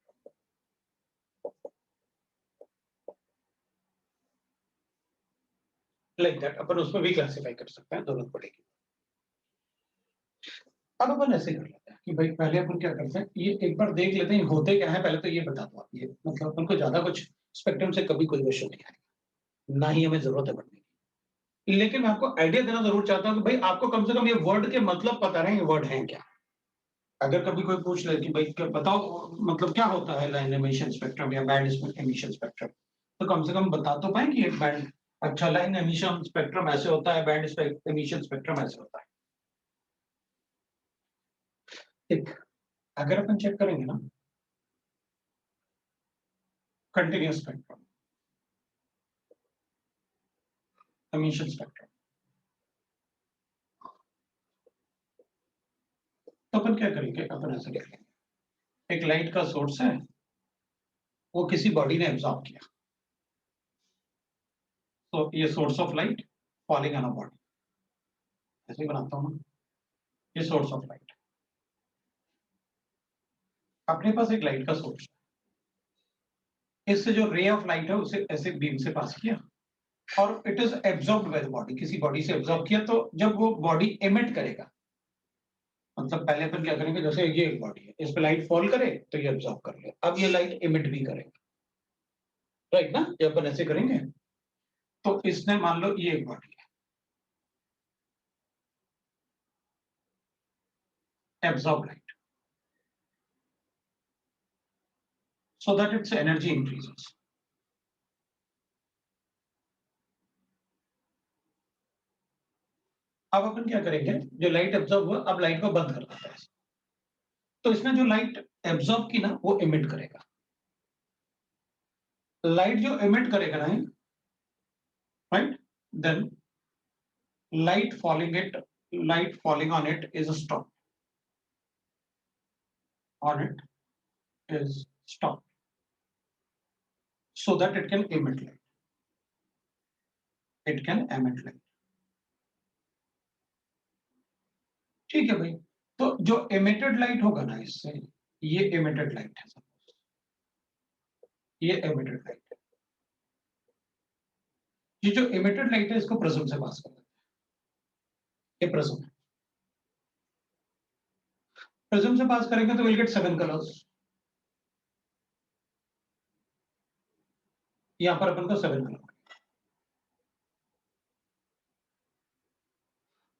Like that, अपन उसमें भी क्लासिफाई कर सकते हैं, दोनों पड़ेगी। अब अपन ऐसे कर लेते हैं कि भाई पहले अपन क्या करते हैं, ये एक बार देख लेते हैं होते क्या है, पहले तो ये बता दो आप। ये मतलब अपन को ज्यादा कुछ स्पेक्ट्रम से कभी कोई क्वेश्चन नहीं आएगा, ना ही हमें जरूरत है पढ़ने की, लेकिन मैं आपको आइडिया देना जरूर चाहता हूँ कि भाई आपको कम से कम ये वर्ड के मतलब पता रहे, ये वर्ड है क्या। अगर कभी कोई पूछ ले कि भाई बताओ मतलब क्या होता है लाइन एमिशन स्पेक्ट्रम या बैंड एमिशन स्पेक्ट्रम, तो कम से कम बता तो पाए कि ये बैंड अच्छा, लाइन एमिशन स्पेक्ट्रम ऐसे होता है, बैंड एमिशन स्पेक्ट्रम ऐसे होता है। ठीक, अगर अपन चेक करेंगे ना कंटिन्यूस स्पेक्ट्रम, एमिशन स्पेक्ट्रम, तो अपन क्या करेंगे, अपन ऐसे करेंगे, एक लाइट का सोर्स है, वो किसी बॉडी ने एब्जॉर्ब किया, तो ये source of light falling on a body, ऐसे ही बनाता हूं, ये सोर्स ऑफ लाइट, अपने पास एक लाइट का सोर्स है, इससे जो रे ऑफ लाइट है उसे ऐसे बीम से पास किया और it is absorbed by the body, किसी बॉडी से एब्जॉर्ब किया, तो जब वो बॉडी एमिट करेगा, मतलब पहले अपन क्या करेंगे, जैसे ये एक बॉडी है, इस पे लाइट फॉल करे तो ये एब्जॉर्ब कर ले, अब ये लाइट एमिट भी करेगा, राइट ना, जब अपन ऐसे करेंगे तो इसने मान लो ये एक बॉडी है, absorb light so that its energy increases. अब अपन क्या करेंगे, जो लाइट एब्जॉर्ब हुआ, अब लाइट को बंद कर देता है, तो इसने जो लाइट एब्जॉर्ब की ना वो एमिट करेगा, लाइट जो एमिट करेगा ना, right, then light falling on it is stopped, on it is stopped so that it can emit light, it can emit light, ठीक है भाई। तो जो emitted light होगा ना, इससे ये emitted light है, ये emitted light है, ये जो emitted light है इसको प्रिज्म से पास कर देते हैं, ये प्रिज्म है, प्रिज्म से पास करेंगे तो विल गेट 7 कलर्स, यहां पर अपन को 7 कलर,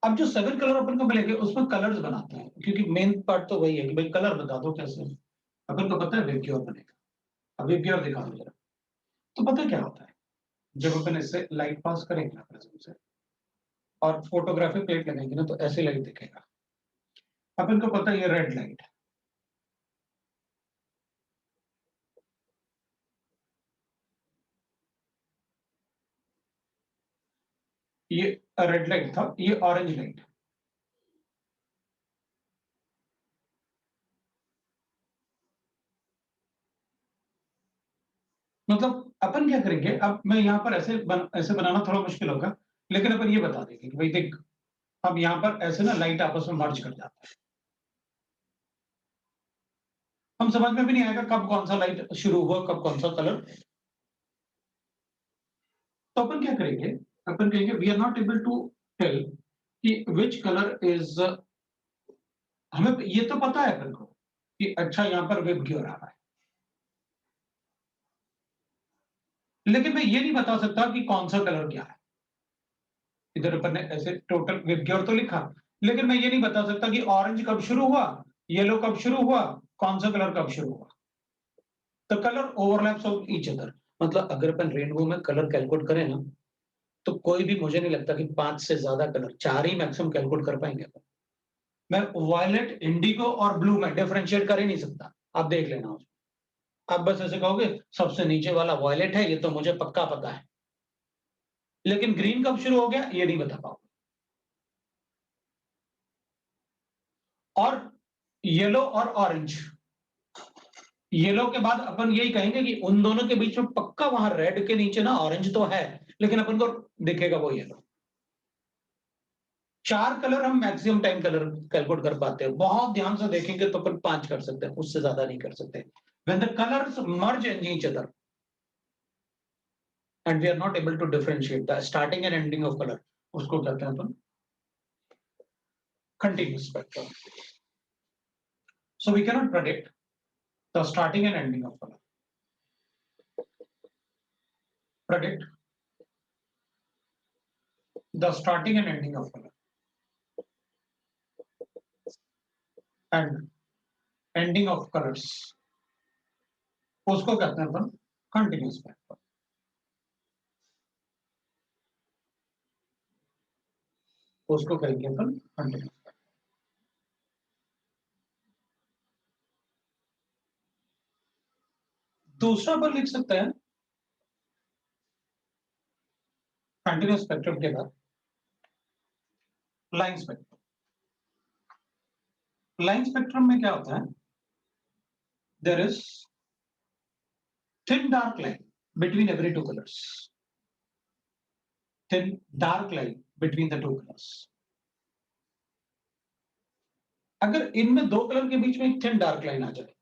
अब जो 7 कलर अपन को मिलेंगे उसमें कलर्स बनाते हैं, क्योंकि मेन पार्ट तो वही है कि भाई कलर बता दो कैसे, अपन को पता है वेबक्योर बनेगा, अब वेबक्योर दिखा दो जरा, तो पता क्या होता है, जब अपन इससे लाइट पास करेंगे ना प्रिज्म से और फोटोग्राफिक प्लेट लगाएंगे ना, तो ऐसे लाइट दिखेगा, अपन को पता है ये रेड लाइट है, ये रेड लाइट था, ये ऑरेंज लाइट, मतलब अपन क्या करेंगे, अब मैं यहाँ पर ऐसे बनाना थोड़ा मुश्किल होगा, लेकिन अपन ये बता देंगे कि भाई देख, अब यहाँ पर ऐसे ना लाइट आपस में मर्ज कर जाता है, हम समझ में भी नहीं आएगा कब कौन सा लाइट शुरू हुआ, कब कौन सा कलर, तो अपन क्या करेंगे, अपन कहेंगे we are not able to tell कि विच कलर इज, हमें ये तो पता है अपन को कि अच्छा यहाँ पर वेब क्योर आ रहा है, लेकिन मैं ये नहीं बता सकता कि कौन सा कलर क्या है, इधर अपन ने ऐसे टोटल वेब क्योर तो लिखा, लेकिन मैं ये नहीं बता सकता कि ऑरेंज कब शुरू हुआ, येलो कब शुरू हुआ, कौन सा कलर कब शुरू हुआ, तो colour overlaps of each other, मतलब अगर अपन रेनबो में कलर कैलकुलेट करें ना, तो कोई भी, मुझे नहीं लगता कि 5 से ज्यादा कलर, 4 ही मैक्सिमम कैलकुलेट कर पाएंगे अपन, मैं वायलेट, इंडिगो और ब्लू में डिफरेंशिएट कर ही नहीं सकता, आप देख लेना उसमें, आप बस ऐसे कहोगे सबसे नीचे वाला वायलेट है, ये तो मुझे पक्का पता है, लेकिन ग्रीन कब शुरू हो गया ये नहीं बता पाओगे, और येलो और ऑरेंज, येलो के बाद अपन यही कहेंगे कि उन दोनों के बीच में पक्का वहां रेड के नीचे ना ऑरेंज तो है, लेकिन अपन को दिखेगा वो येलो, 4 कलर हम मैक्सिमम टाइम कलर कैलकुलेट कर पाते हैं, बहुत ध्यान से देखेंगे तो अपन 5 कर सकते हैं, उससे ज्यादा नहीं कर सकते, when the colors merge in each other and we are not able to differentiate the starting and ending of color, उसको कहते हैं अपन continuous spectrum, so we cannot predict the starting and ending of color, predict the starting and ending of color and ending of colors, उसको कहते हैं अपन continuous spectrum, उसको कहेंगे अपन continuous. दूसरा अपन लिख सकते हैं कंटिन्यूस स्पेक्ट्रम के बाद लाइन स्पेक्ट्रम। लाइन स्पेक्ट्रम में क्या होता है, there is thin dark line between every two colours, thin dark line between the two colours. अगर इनमें दो कलर के बीच में एक थिन डार्क लाइन आ जाए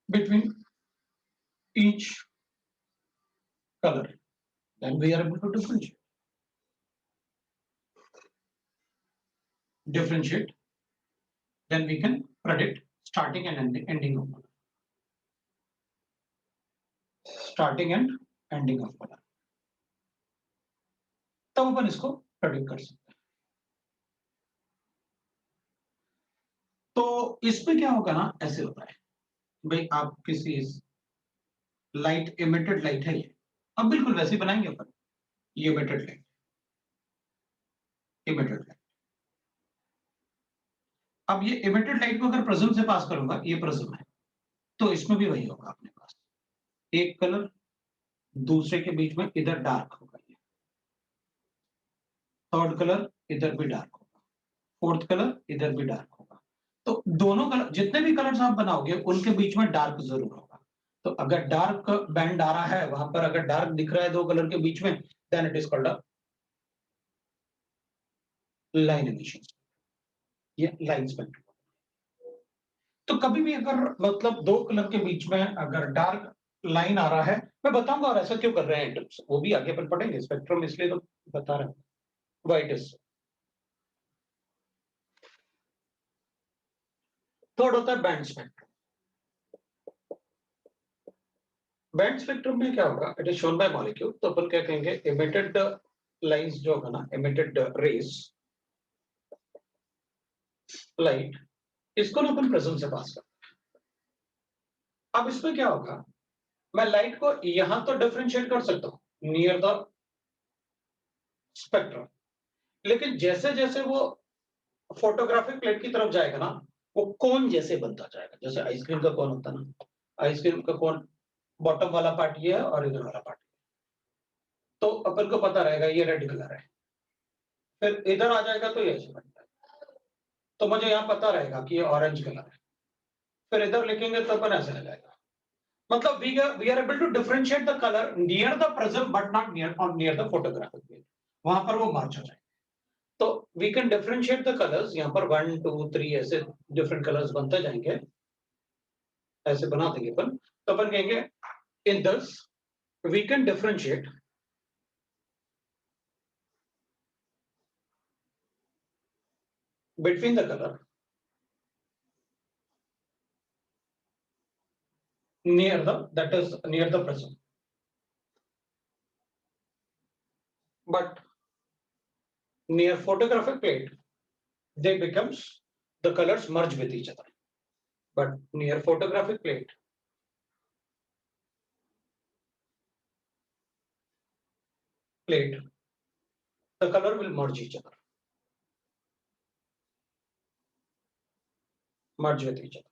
between each colour, then we are able to differentiate, then we can predict starting and ending of color, starting and ending of color, तब अपन इसको predict कर सकते हैं। तो इसमें क्या होगा ना, ऐसे होता है भाई, आप किसी लाइट इमिटेड लाइट है ये, अब बिल्कुल वैसे ही बनाएंगे अपन, ये इमिटेड लाइट, इमिटेड लाइट। अब ये इमिटेड लाइट को अगर प्रिज्म से पास करूंगा, ये प्रिज्म है, तो इसमें भी वही होगा अपने पास, एक कलर दूसरे के बीच में इधर डार्क होगा, ये थर्ड कलर इधर भी डार्क होगा, फोर्थ कलर इधर भी डार्क होगा। तो दोनों कलर, जितने भी कलर्स आप बनाओगे उनके बीच में डार्क जरूर होगा। तो अगर डार्क बैंड आ रहा है वहां पर, अगर डार्क दिख रहा है दो कलर के बीच में, then it is called a line emission, ये लाइन स्पेक्ट्रम। तो कभी भी अगर मतलब दो कलर के बीच में अगर डार्क लाइन आ रहा है, मैं बताऊंगा और ऐसा क्यों कर रहे हैं एटम्स, वो भी आगे अपन पढ़ेंगे, स्पेक्ट्रम इसलिए तो बता रहे हैं व्हाइट इज। थर्ड होता है बैंड स्पेक्ट्रम। बैंड स्पेक्ट्रम में क्या होगा, it is shown by molecule, तो अपन क्या कहेंगे, इमिटेड लाइंस जो होगा ना, इमिटेड रेज लाइट, इसको ना अपन प्रिज्म से पास करते हैं। अब इसमें क्या होगा, मैं लाइट को यहां तो डिफरेंशिएट कर सकता हूं नियर द स्पेक्ट्रम, लेकिन जैसे जैसे वो फोटोग्राफिक प्लेट की तरफ जाएगा ना, वो कोन जैसे बनता जाएगा, जैसे आइसक्रीम का कोन होता है ना, आइसक्रीम का कोन बॉटम वाला पार्ट ये है और इधर वाला पार्ट, तो अपन को पता रहेगा ये रेड कलर है, फिर इधर आ जाएगा तो ये ऐसे बनता है, तो मुझे यहाँ पता रहेगा कि ये ऑरेंज कलर है, फिर इधर लिखेंगे तो अपन ऐसे आ जाएगा। मतलब we are able to differentiate the color near the prism but not near the photographic plate, वहां पर वो मार्च हो जाएगा। तो we can differentiate the colors, यहाँ पर 1 2 3 ऐसे डिफरेंट कलर्स बनते जाएंगे, ऐसे बना देंगे अपन, तो अपन कहेंगे in this we can differentiate between the color near the prism, but near photographic plate they becomes the colors merge with each other, but near photographic plate the color will merge each other, merge with each other,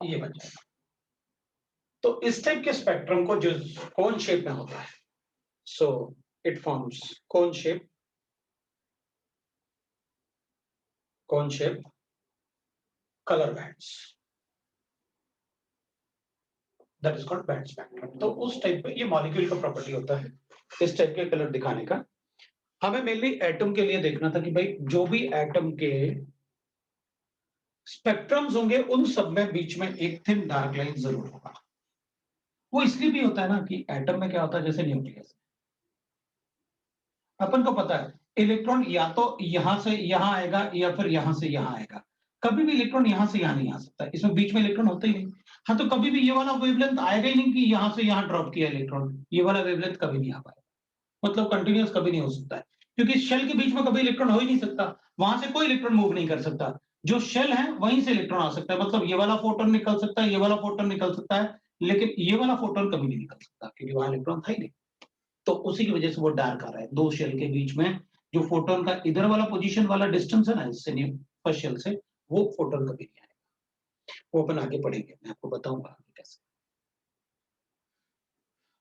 ये बन जाएगा। तो इस type के spectrum को जो cone shape में होता है, so it forms cone shape colour bands, that is called band spectrum. तो उस टाइप पे ये मॉलिक्यूल का प्रॉपर्टी होता है इस टाइप के कलर दिखाने का। हमें मेनली एटम के लिए देखना था कि भाई जो भी एटम के स्पेक्ट्रम्स होंगे उन सब में बीच में एक थिन डार्क लाइन जरूर होगा। वो इसलिए भी होता है ना कि एटम में क्या होता है, जैसे न्यूक्लियस, अपन को पता है इलेक्ट्रॉन या तो यहां से यहां आएगा या फिर यहां से यहां आएगा, कभी भी इलेक्ट्रॉन यहां से यहां नहीं आ सकता, इसमें बीच में इलेक्ट्रॉन होता ही नहीं। हाँ, तो कभी भी ये वाला वेवलेंथ आएगा ही नहीं कि यहां से यहां ड्रॉप किया इलेक्ट्रॉन, ये वाला वेवलेंथ कभी नहीं आ पाएगा, मतलब कंटिन्यूअस कभी नहीं हो सकता है, क्योंकि शेल के बीच में कभी इलेक्ट्रॉन हो ही नहीं सकता, वहां से कोई इलेक्ट्रॉन मूव नहीं कर सकता, जो शेल है वहीं से इलेक्ट्रॉन आ सकता है, मतलब ये वाला फोटोन निकल सकता है, ये वाला फोटोन निकल सकता है, लेकिन ये वाला फोटोन कभी नहीं निकल सकता क्योंकि वहां इलेक्ट्रॉन था ही नहीं। तो उसी की वजह से वो डार्क आ रहा है। दो शेल के बीच में जो फोटोन का इधर वाला पोजीशन वाला डिस्टेंस है ना इससे फर्स्ट शेल से, वो फोटोन कभी नहीं आएगा। वो अपन आगे पढ़ेंगे, मैं आपको बताऊंगा कैसे।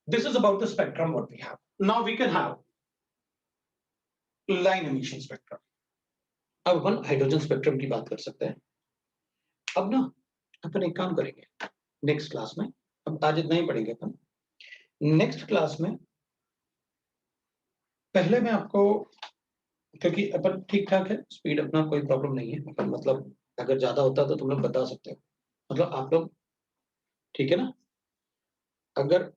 This is about the spectrum what we have. Now we can have line emission spectrum. अब अपन हाइड्रोजन स्पेक्ट्रम की बात कर सकते हैं। अब ना अपन एक काम करेंगे नेक्स्ट क्लास में, अब आज इतना ही पढ़ेंगे अपन। नेक्स्ट क्लास में पहले मैं आपको, क्योंकि अपन ठीक ठाक है स्पीड अपना, कोई प्रॉब्लम नहीं है अपन, मतलब अगर ज्यादा होता तो तुम लोग बता सकते हो, मतलब आप लोग ठीक है ना। अगर